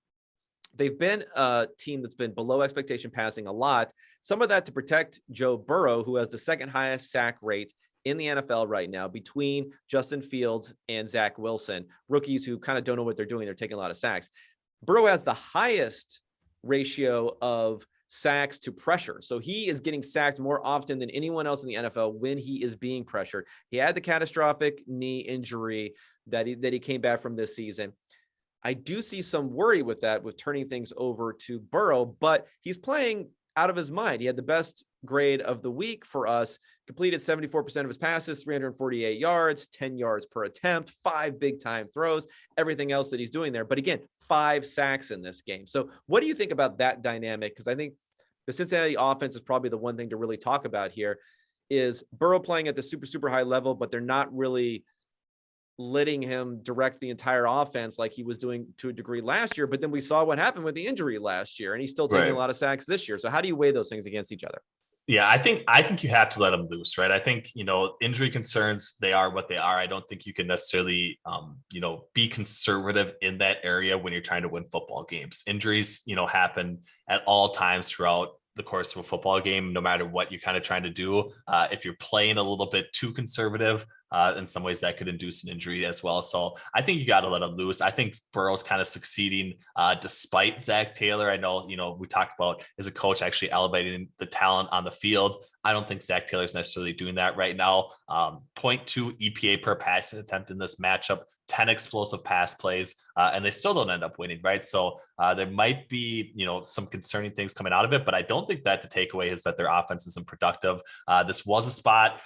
They've been a team that's been below expectation passing a lot. Some of that to protect Joe Burrow, who has the second highest sack rate in the NFL right now, between Justin Fields and Zach Wilson, rookies who kind of don't know what they're doing. They're taking a lot of sacks. Burrow has the highest ratio of sacks to pressure. So he is getting sacked more often than anyone else in the NFL when he is being pressured. He had the catastrophic knee injury that he came back from this season. I do see some worry with that, with turning things over to Burrow, but he's playing out of his mind. He had the best grade of the week for us, completed 74% of his passes, 348 yards, 10 yards per attempt, 5 big time throws, everything else that he's doing there. But again, 5 sacks in this game. So what do you think about that dynamic? Because I think the Cincinnati offense is probably the one thing to really talk about here, is Burrow playing at the super, super high level, but they're not really letting him direct the entire offense like he was doing to a degree last year. But then we saw what happened with the injury last year, and he's still taking a lot of sacks this year. So how do you weigh those things against each other? Yeah, I think you have to let him loose, right? I think, injury concerns, they are what they are. I don't think you can necessarily, be conservative in that area when you're trying to win football games. Injuries, happen at all times throughout the course of a football game, no matter what you're kind of trying to do. If you're playing a little bit too conservative, in some ways that could induce an injury as well. So I think you got to let him loose. I think Burrow's kind of succeeding despite Zach Taylor. I know, we talked about as a coach actually elevating the talent on the field. I don't think Zach Taylor's necessarily doing that right now. 0.2 EPA per passing attempt in this matchup, 10 explosive pass plays, and they still don't end up winning, right? So there might be, some concerning things coming out of it, but I don't think that the takeaway is that their offense isn't productive. This was a spot,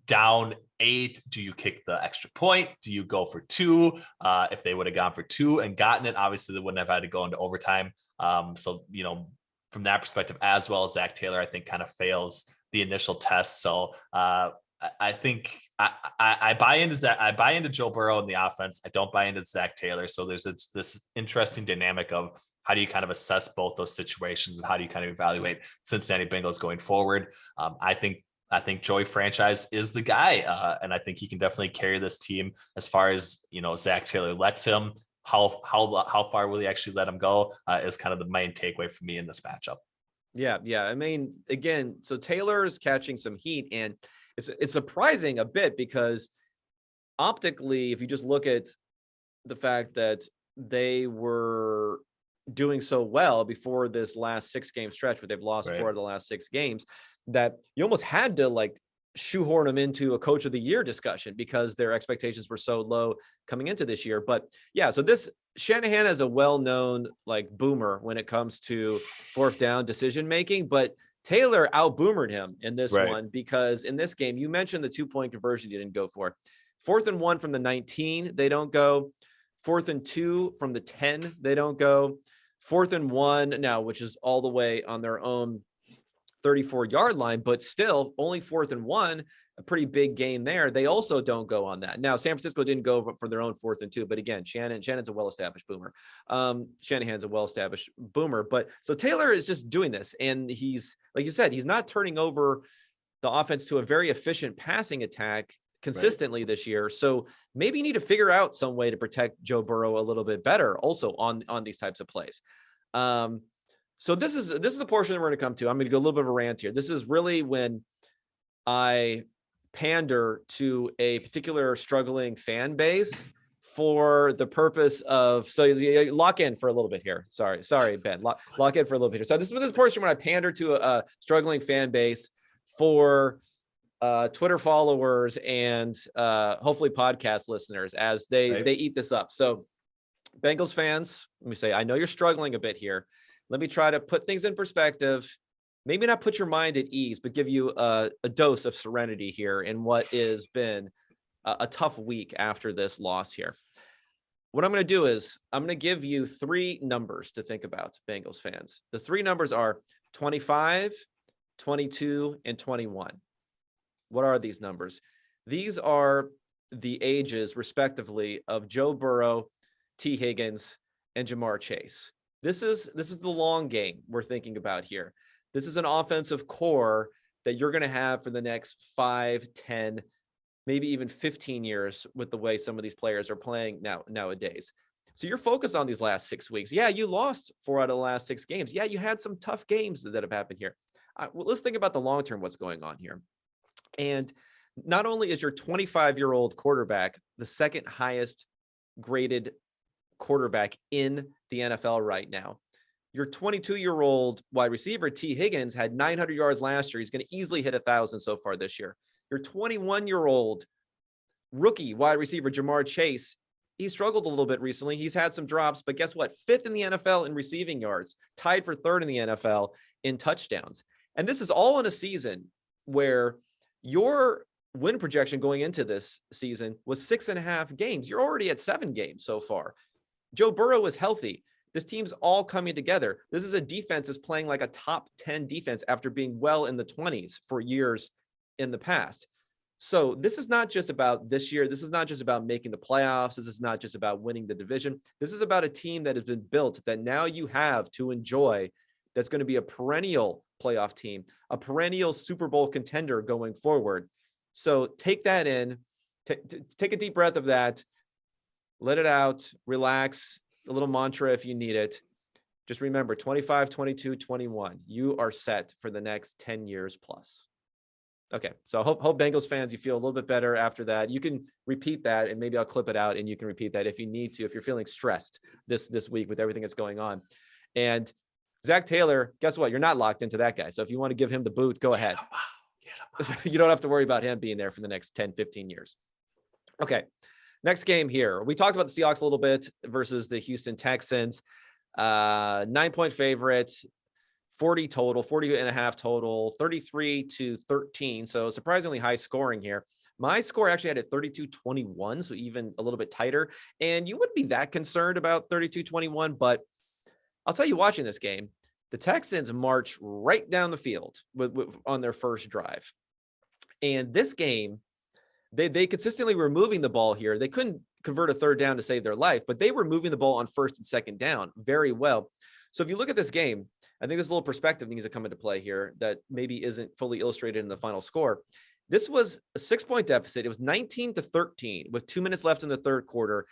down 8. Do you kick the extra point? Do you go for 2? If they would have gone for 2 and gotten it, obviously they wouldn't have had to go into overtime. So, from that perspective, as well as Zach Taylor, I think kind of fails the initial test. So I think I buy into Zach. I buy into Joe Burrow in the offense. I don't buy into Zach Taylor. So there's this interesting dynamic of how do you kind of assess both those situations and how do you kind of evaluate Cincinnati Bengals going forward. I think Joey Franchise is the guy, and I think he can definitely carry this team as far as Zach Taylor lets him. How far will he actually let him go? Is kind of the main takeaway for me in this matchup. Yeah. I mean, again, so Taylor is catching some heat, and it's surprising a bit because optically, if you just look at the fact that they were doing so well before this last 6-game stretch where they've lost 4 of the last 6 games, that you almost had to shoehorn them into a coach of the year discussion because their expectations were so low coming into this year. But yeah, so this Shanahan is a well-known boomer when it comes to 4th down decision making, but Taylor out-boomered him in this one because in this game, you mentioned the 2-point conversion you didn't go for. 4th and 1 from the 19, they don't go. 4th and 2 from the 10, they don't go. 4th and 1 now, which is all the way on their own 34-yard line, but still only 4th and 1, a pretty big gain there. They also don't go on that. Now, San Francisco didn't go for their own 4th and 2, but again, Shannon's a well-established boomer. Shanahan's a well-established boomer, but so Taylor is just doing this, and he's, like you said, he's not turning over the offense to a very efficient passing attack consistently this year. So maybe you need to figure out some way to protect Joe Burrow a little bit better also on these types of plays. So this is the portion that we're going to come to. I'm going to go a little bit of a rant here. This is really when I pander to a particular struggling fan base for the purpose of, so you lock in for a little bit here. Sorry, Ben, lock in for a little bit here. So this is this portion when I pander to a struggling fan base for Twitter followers and hopefully podcast listeners as they eat this up. So Bengals fans, let me say, I know you're struggling a bit here. Let me try to put things in perspective, maybe not put your mind at ease, but give you a dose of serenity here in what has been a tough week after this loss here. What I'm going to do is I'm going to give you 3 numbers to think about, Bengals fans. The 3 numbers are 25, 22, and 21. What are these numbers? These are the ages, respectively, of Joe Burrow, T. Higgins, and Jamar Chase. This is the long game we're thinking about here. This is an offensive core that you're going to have for the next 5, 10, maybe even 15 years with the way some of these players are playing nowadays. So you're focused on these last 6 weeks. Yeah, you lost 4 out of the last 6 games. Yeah, you had some tough games that have happened here. Well, let's think about the long term, what's going on here. And not only is your 25-year-old quarterback the second highest graded quarterback in the NFL right now, your 22-year-old wide receiver, T. Higgins, had 900 yards last year. He's going to easily hit 1,000 so far this year. Your 21-year-old rookie wide receiver, Jamar Chase, he struggled a little bit recently. He's had some drops, but guess what? 5th in the NFL in receiving yards, tied for 3rd in the NFL in touchdowns. And this is all in a season where your win projection going into this season was 6.5 games. You're already at 7 games so far. Joe Burrow is healthy. This team's all coming together. This is a defense that's playing like a top 10 defense after being well in the 20s for years in the past. So this is not just about this year. This is not just about making the playoffs. This is not just about winning the division. This is about a team that has been built that now you have to enjoy, that's going to be a perennial playoff team, a perennial Super Bowl contender going forward. So take that in, take a deep breath of that, let it out, relax, a little mantra if you need it. Just remember 25, 22, 21. You are set for the next 10 years plus. Okay, so I hope Bengals fans, you feel a little bit better after that. You can repeat that, and maybe I'll clip it out, and you can repeat that if you need to, if you're feeling stressed this week with everything that's going on. And Zach Taylor, guess what? You're not locked into that guy. So if you want to give him the boot, go ahead. You don't have to worry about him being there for the next 10, 15 years. Okay, next game here. We talked about the Seahawks a little bit versus the Houston Texans. 9-point favorites. 40 total, 40 and a half total, 33-13. So surprisingly high scoring here. My score actually had it 32-21, so even a little bit tighter. And you wouldn't be that concerned about 32-21, but I'll tell you, watching this game, the Texans march right down the field on their first drive. And this game, they consistently were moving the ball here. They couldn't convert a third down to save their life, but they were moving the ball on first and second down very well. So if you look at this game, I think there's a little perspective needs to come into play here that maybe isn't fully illustrated in the final score. This was a 6-point deficit. It was 19-13 with 2 minutes left in the third quarter.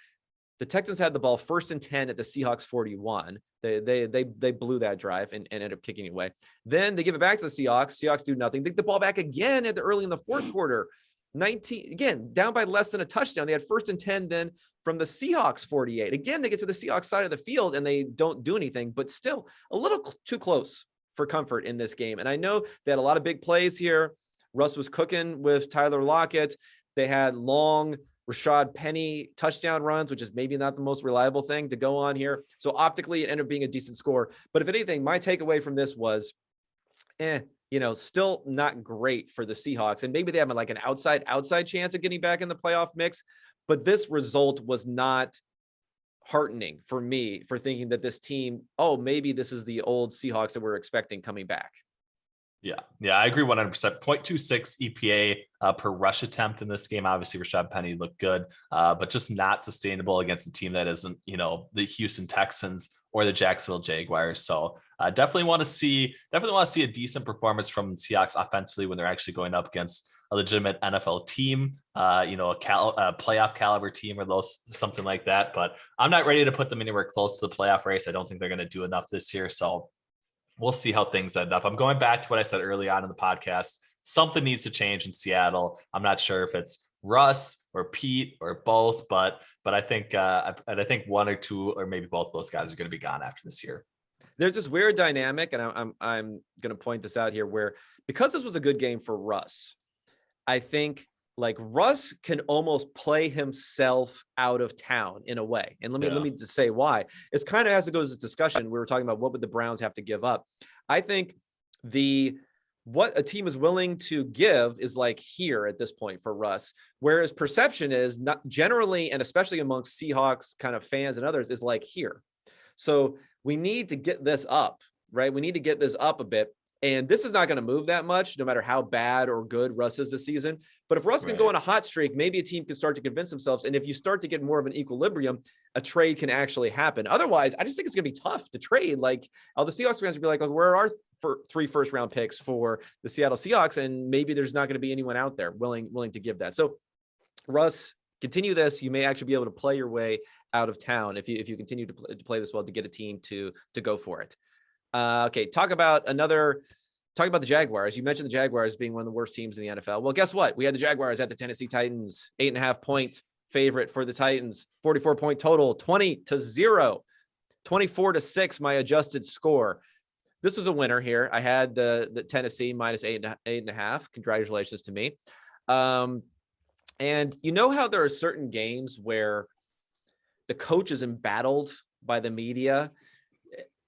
The Texans had the ball 1st and 10 at the Seahawks 41. They blew that drive and ended up kicking it away. Then they give it back to the Seahawks. Seahawks do nothing. They get the ball back again at the early in the fourth quarter. 19 again, down by less than a touchdown. They had 1st and 10 then from the Seahawks 48. Again, they get to the Seahawks side of the field and they don't do anything, but still a little too close for comfort in this game. And I know they had a lot of big plays here. Russ was cooking with Tyler Lockett. They had long Rashad Penny touchdown runs, which is maybe not the most reliable thing to go on here. So optically, it ended up being a decent score. But if anything, my takeaway from this was, still not great for the Seahawks. And maybe they have like an outside chance of getting back in the playoff mix. But this result was not heartening for me for thinking that this team, maybe this is the old Seahawks that we're expecting coming back. Yeah, I agree 100%. 0.26 EPA per rush attempt in this game. Obviously, Rashad Penny looked good, but just not sustainable against a team that isn't, the Houston Texans or the Jacksonville Jaguars. So definitely want to see a decent performance from the Seahawks offensively when they're actually going up against a legitimate NFL team, a playoff caliber team or something like that. But I'm not ready to put them anywhere close to the playoff race. I don't think they're going to do enough this year. So we'll see how things end up. I'm going back to what I said early on in the podcast. Something needs to change in Seattle. I'm not sure if it's Russ or Pete or both, but I think one or two or maybe both of those guys are going to be gone after this year. There's this weird dynamic, and I'm going to point this out here, where because this was a good game for Russ, I think like Russ can almost play himself out of town in a way. And let me just say why. It's kind of has to go to this discussion. We were talking about what would the Browns have to give up. I think what a team is willing to give is like here at this point for Russ, whereas perception is not generally, and especially amongst Seahawks kind of fans and others, is like here. So we need to get this up, right? We need to get this up a bit. And this is not going to move that much, no matter how bad or good Russ is this season. But if Russ can go on a hot streak, maybe a team can start to convince themselves. And if you start to get more of an equilibrium, a trade can actually happen. Otherwise, I just think it's going to be tough to trade. Like, all the Seahawks fans would be like, where are 3 first-round picks for the Seattle Seahawks? And maybe there's not going to be anyone out there willing to give that. So, Russ, continue this. You may actually be able to play your way out of town if you continue to play this well to get a team to go for it. Okay, talk about the Jaguars. You mentioned the Jaguars being one of the worst teams in the NFL. Well, guess what? We had the Jaguars at the Tennessee Titans, 8.5-point favorite for the Titans, 44-point total, 20-0, 24-6, my adjusted score. This was a winner here. I had the Tennessee minus 8.5. Congratulations to me. And you know how there are certain games where the coach is embattled by the media,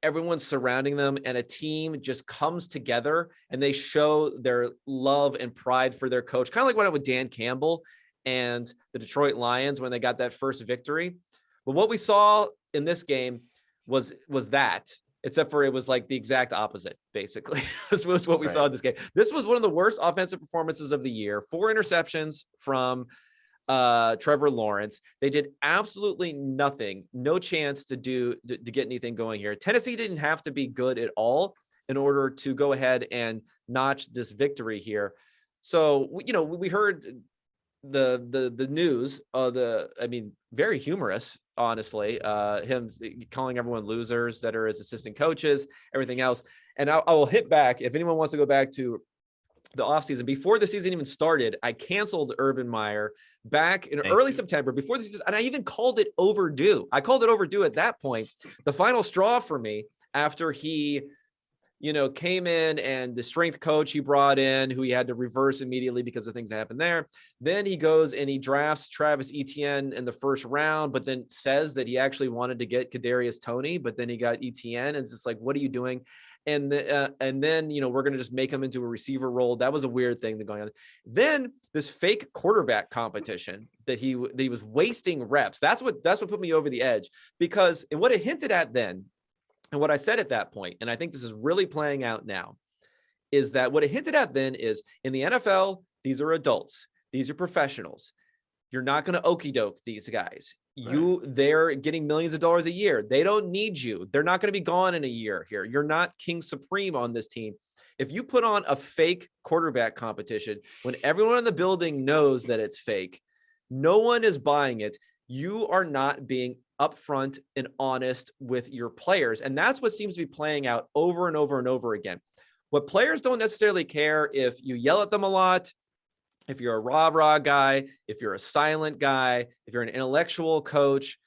everyone's surrounding them, and a team just comes together and they show their love and pride for their coach. Kind of like what happened with Dan Campbell and the Detroit Lions when they got that first victory. But what we saw in this game was that, except for it was like the exact opposite, basically. This was what we saw in this game. This was one of the worst offensive performances of the year. 4 interceptions from Trevor Lawrence. They did absolutely nothing, no chance to get anything going here. Tennessee didn't have to be good at all in order to go ahead and notch this victory here. So, we heard the news, very humorous honestly. Him calling everyone losers that are his assistant coaches, everything else. And I will hit back. If anyone wants to go back to the offseason, before the season even started, I canceled Urban Meyer back in early September before the season. And I even called it overdue. I called it overdue at that point. The final straw for me, after he, came in and the strength coach he brought in, who he had to reverse immediately because of things that happened there. Then he goes and he drafts Travis Etienne in the first round, but then says that he actually wanted to get Kadarius Toney, but then he got Etienne. And it's just like, what are you doing? And then, we're going to just make him into a receiver role. That was a weird thing going on. Then this fake quarterback competition that he was wasting reps. That's what put me over the edge, because and what it hinted at then, and what I said at that point, and I think this is really playing out now, is that what it hinted at then is in the NFL, these are adults. These are professionals. You're not going to okey doke these guys. They're getting millions of dollars a year. They don't need you. They're not going to be gone in a year here. You're not king supreme on this team. If you put on a fake quarterback competition when everyone in the building knows that it's fake, no one is buying it. You are not being upfront and honest with your players. And that's what seems to be playing out over and over and over again. What players don't necessarily care if you yell at them a lot, if you're a rah-rah guy, if you're a silent guy, if you're an intellectual coach.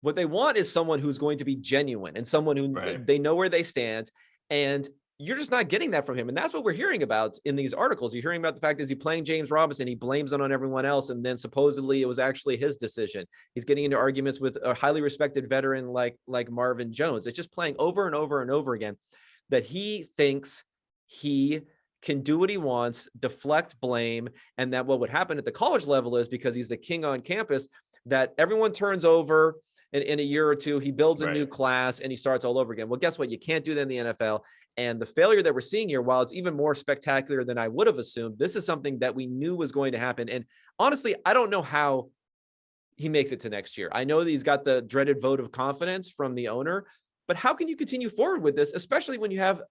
What they want is someone who's going to be genuine and someone who they know where they stand. And you're just not getting that from him. And that's what we're hearing about in these articles. You're hearing about the fact is he playing James Robinson, he blames it on everyone else. And then supposedly it was actually his decision. He's getting into arguments with a highly respected veteran like Marvin Jones. It's just playing over and over and over again that he thinks he can do what he wants, deflect blame. And that what would happen at the college level is, because he's the king on campus, that everyone turns over in a year or two, he builds a new class and he starts all over again. Well, guess what? You can't do that in the NFL. And the failure that we're seeing here, while it's even more spectacular than I would have assumed, this is something that we knew was going to happen. And honestly, I don't know how he makes it to next year. I know that he's got the dreaded vote of confidence from the owner, but how can you continue forward with this, especially when you have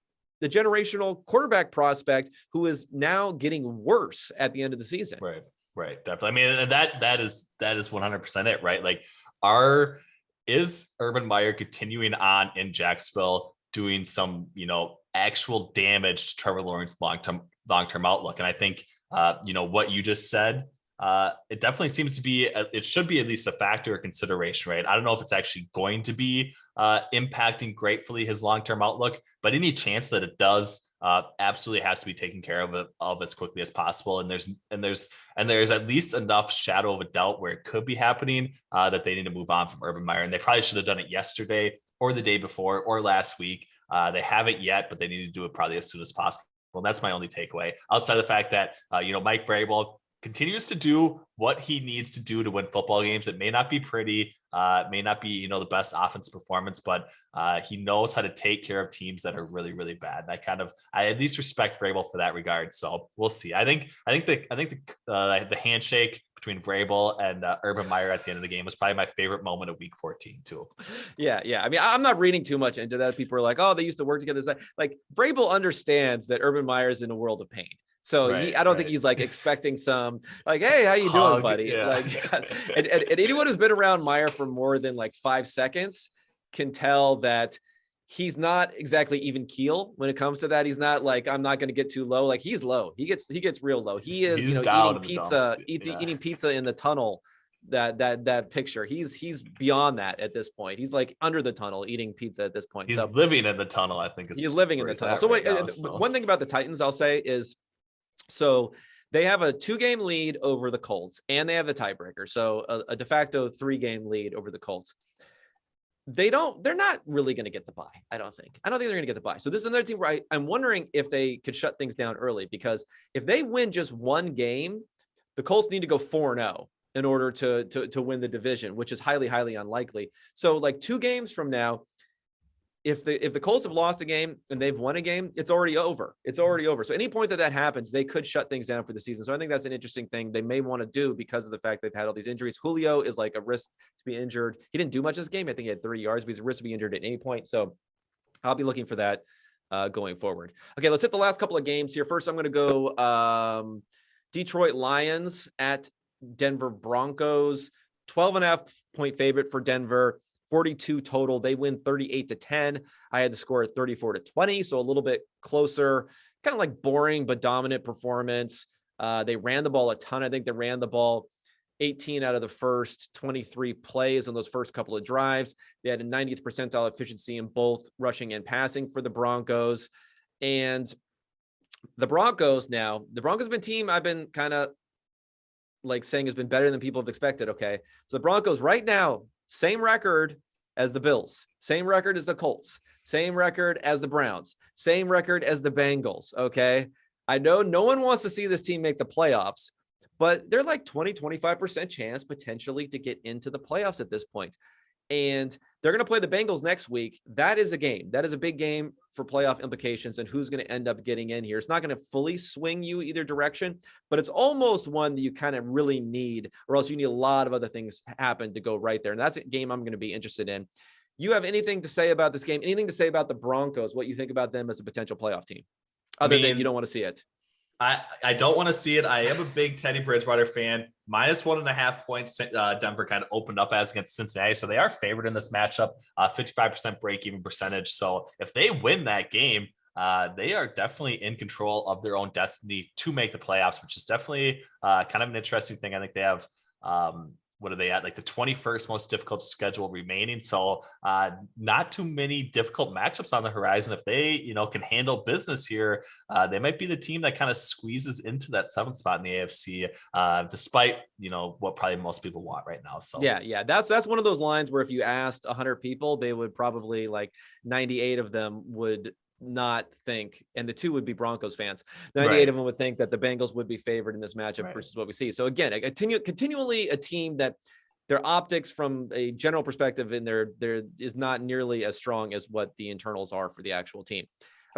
the generational quarterback prospect who is now getting worse at the end of the season? Right. Definitely. I mean, that is 100% it, right? Like, is Urban Meyer continuing on in Jacksonville doing some, actual damage to Trevor Lawrence's long-term outlook? And I think, what you just said, it definitely seems to be, it should be at least a factor or consideration, right? I don't know if it's actually going to be impacting gratefully his long-term outlook, but any chance that it does absolutely has to be taken care of as quickly as possible. And there's at least enough shadow of a doubt where it could be happening that they need to move on from Urban Meyer. And they probably should have done it yesterday or the day before or last week. They haven't yet, but they need to do it probably as soon as possible. And that's my only takeaway, outside of the fact that, Mike Vrabel continues to do what he needs to do to win football games. It may not be pretty, may not be, the best offensive performance, but he knows how to take care of teams that are really, really bad. And I at least respect Vrabel for that regard. So we'll see. I think the handshake between Vrabel and Urban Meyer at the end of the game was probably my favorite moment of week 14 too. Yeah. I mean, I'm not reading too much into that. People are like, oh, they used to work together. Like, Vrabel understands that Urban Meyer is in a world of pain. So I don't think he's like expecting some like, hey, how you doing, buddy? Yeah. Like, and anyone who's been around Meyer for more than like 5 seconds can tell that he's not exactly even keel when it comes to that. He's not like, I'm not going to get too low. Like, he's low. He gets real low. He is, eating pizza, eating pizza in the tunnel. That picture. He's beyond that at this point. He's like under the tunnel eating pizza at this point. He's living in the tunnel, I think. He's living in the tunnel. So one thing about the Titans I'll say is, so they have a 2-game lead over the Colts and they have the tiebreaker. So a de facto 3-game lead over the Colts. They're not really going to get the bye. I don't think they're going to get the bye. So this is another team where I'm wondering if they could shut things down early, because if they win just one game, the Colts need to go 4-0 in order to win the division, which is highly, highly unlikely. So like 2 games from now, if the Colts have lost a game and they've won a game, it's already over. So any point that happens, they could shut things down for the season. So I think that's an interesting thing they may want to do because of the fact they've had all these injuries. Julio is like a risk to be injured. He didn't do much this game. I think he had 30 yards, but he's a risk to be injured at any point. So I'll be looking for that going forward. Okay, let's hit the last couple of games here. First, I'm going to go Detroit Lions at Denver Broncos. 12.5-point favorite for Denver, 42 total. They win 38-10. I had the score at 34-20. So a little bit closer, kind of like boring, but dominant performance. They ran the ball a ton. I think they ran the ball 18 out of the first 23 plays on those first couple of drives. They had a 90th percentile efficiency in both rushing and passing for the Broncos. And the Broncos have been a team I've been kind of like saying has been better than people have expected. Okay. So the Broncos right now, same record as the Bills, same record as the Colts, same record as the Browns, same record as the Bengals. Okay. I know no one wants to see this team make the playoffs, but they're like 20-25% chance potentially to get into the playoffs at this point. And they're going to play the Bengals next week. That is a game. That is a big game for playoff implications and who's going to end up getting in here. It's not going to fully swing you either direction, but it's almost one that you kind of really need, or else you need a lot of other things happen to go right there. And that's a game I'm going to be interested in. You have anything to say about this game? Anything to say about the Broncos? What you think about them as a potential playoff team? Other than you don't want to see it. I don't want to see it. I am a big Teddy Bridgewater fan. -1.5 points. Denver kind of opened up as against Cincinnati. So they are favored in this matchup, 55% break-even percentage. So if they win that game, they are definitely in control of their own destiny to make the playoffs, which is definitely kind of an interesting thing. I think they have, what are they at? Like the 21st most difficult schedule remaining. So not too many difficult matchups on the horizon. If they, can handle business here, they might be the team that kind of squeezes into that 7th spot in the AFC, despite, what probably most people want right now. So yeah. That's one of those lines where if you asked 100 people, they would probably like 98 of them would not think, and the 2 would be Broncos fans. 98 of them would think that the Bengals would be favored in this matchup versus what we see. So again, continually a team that their optics from a general perspective in there is not nearly as strong as what the internals are for the actual team.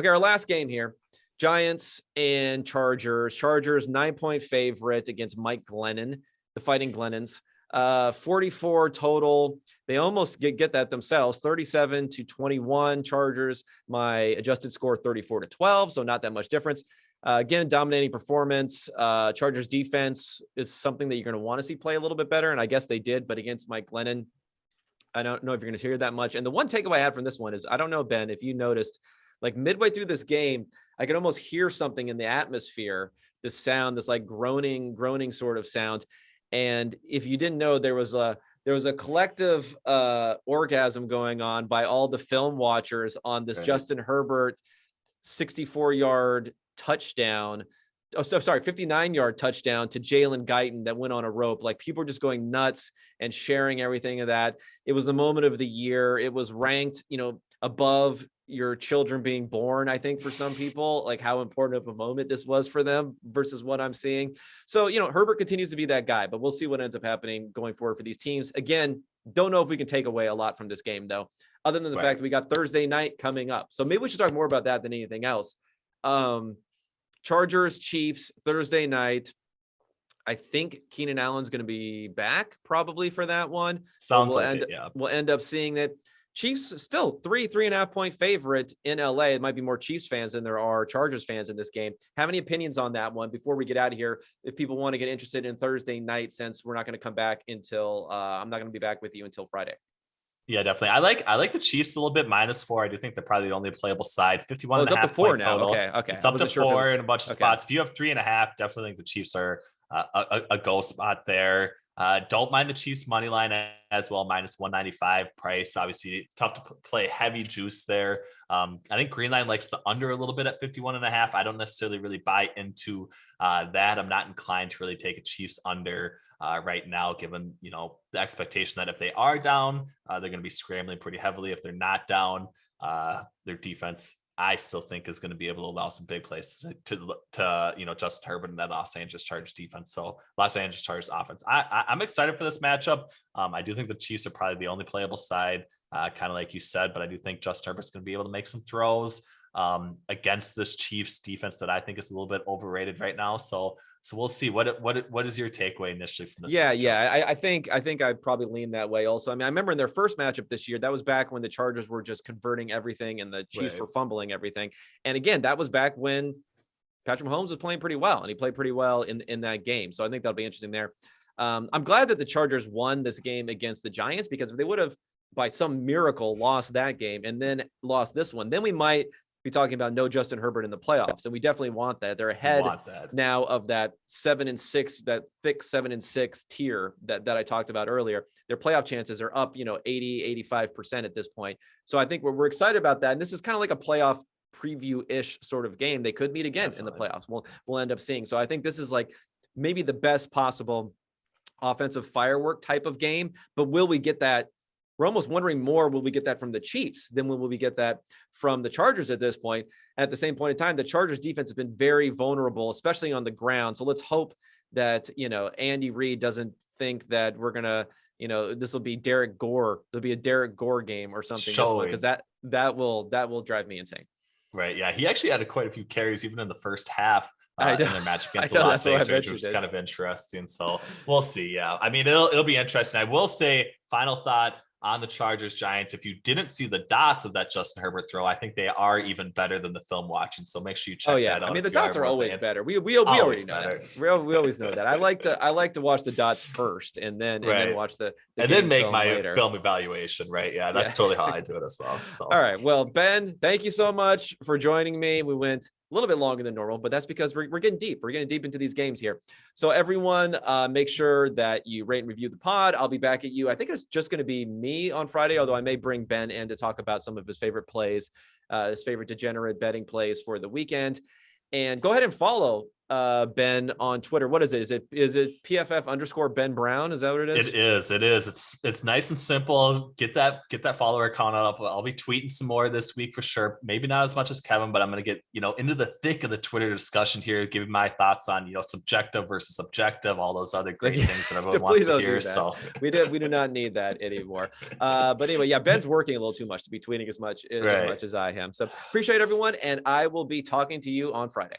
Okay, our last game here, Giants and Chargers. Chargers 9-point favorite against Mike Glennon, the Fighting Glennons. 44 total. They almost get that themselves. 37-21 Chargers. My adjusted score 34-12. So not that much difference. Again, dominating performance. Chargers defense is something that you're going to want to see play a little bit better. And I guess they did, but against Mike Glennon, I don't know if you're going to hear that much. And the one takeaway I had from this one is, I don't know, Ben, if you noticed, like midway through this game, I could almost hear something in the atmosphere, this sound, this like groaning sort of sound. And if you didn't know, there was a collective orgasm going on by all the film watchers on this Justin Herbert 64-yard touchdown. Oh, so sorry, 59-yard touchdown to Jalen Guyton that went on a rope. Like people were just going nuts and sharing everything of that. It was the moment of the year. It was ranked, above your children being born, I think, for some people, like how important of a moment this was for them versus what I'm seeing. So, Herbert continues to be that guy, but we'll see what ends up happening going forward for these teams. Again, don't know if we can take away a lot from this game, though, other than the fact that we got Thursday night coming up. So maybe we should talk more about that than anything else. Chargers, Chiefs, Thursday night. I think Keenan Allen's going to be back probably for that one. Sounds We'll end up seeing that. Chiefs still 3.5 point favorite in LA. It might be more Chiefs fans than there are Chargers fans in this game. Have any opinions on that one before we get out of here? If people want to get interested in Thursday night, since we're not going to come back until I'm not going to be back with you until Friday. Yeah, definitely. I like the Chiefs a little bit -4. I do think they're probably the only playable side. 51. It's up to 4 now. Total. Okay. It's up to 4 in a bunch of spots. If you have 3.5, definitely think the Chiefs are a go spot there. Don't mind the Chiefs money line as well, -195 price. Obviously, tough to play heavy juice there. I think Greenline likes the under a little bit at 51.5. I don't necessarily really buy into that. I'm not inclined to really take a Chiefs under right now, given the expectation that if they are down, they're going to be scrambling pretty heavily. If they're not down, their defense, I still think, is going to be able to allow some big plays to Justin Herbert and that Los Angeles Chargers defense. So Los Angeles Chargers offense. I'm excited for this matchup. I do think the Chiefs are probably the only playable side, kind of like you said, but I do think Justin Herbert's going to be able to make some throws against this Chiefs defense that I think is a little bit overrated right now. So we'll see. What is your takeaway initially from this? Yeah. I think I'd probably lean that way also. I mean, I remember in their first matchup this year, that was back when the Chargers were just converting everything and the Chiefs were fumbling everything. And again, that was back when Patrick Mahomes was playing pretty well, and he played pretty well in that game. So I think that'll be interesting there. I'm glad that the Chargers won this game against the Giants, because if they would have by some miracle lost that game and then lost this one, then we might be talking about no Justin Herbert in the playoffs. And we definitely want that. They're ahead now of that 7-6, that thick 7-6 tier that I talked about earlier. Their playoff chances are up, 80-85% at this point. So I think we're excited about that. And this is kind of like a playoff preview-ish sort of game. They could meet again in the playoffs. We'll end up seeing. So I think this is like maybe the best possible offensive firework type of game. But will we get that? We're almost wondering more, will we get that from the Chiefs than will we get that from the Chargers at this point? At the same point in time, the Chargers defense has been very vulnerable, especially on the ground. So let's hope that, Andy Reid doesn't think that we're going to, this will be Derek Gore. There'll be a Derek Gore game or something. Because that will drive me insane. Right. Yeah. He actually had quite a few carries even in the first half. In their match against the Las Vegas Raiders, which is kind of interesting. So we'll see. Yeah. I mean, it'll be interesting. I will say, final thought on the Chargers Giants. If you didn't see the dots of that Justin Herbert throw, I think they are even better than the film watching. So make sure you check that out. I mean, the dots are always better. We already know that. We always know that. I like to watch the dots first and then watch the and then make my film evaluation. Right. Yeah. That's totally how I do it as well. So all right. Well, Ben, thank you so much for joining me. We went a little bit longer than normal, but that's because we're getting deep. We're getting deep into these games here. So everyone, make sure that you rate and review the pod. I'll be back at you. I think it's just going to be me on Friday, although I may bring Ben in to talk about some of his favorite plays, his favorite degenerate betting plays for the weekend. And go ahead and follow Ben on Twitter. What is it? Is it PFF _Ben Brown? Is that what it is? It is. It's nice and simple. Get that follower account up. I'll be tweeting some more this week for sure. Maybe not as much as Kevin, but I'm going to get, into the thick of the Twitter discussion here, giving my thoughts on, subjective versus objective, all those other great things that everyone wants to hear. So we do not need that anymore. But anyway, yeah, Ben's working a little too much to be tweeting as much as I am. So appreciate everyone. And I will be talking to you on Friday.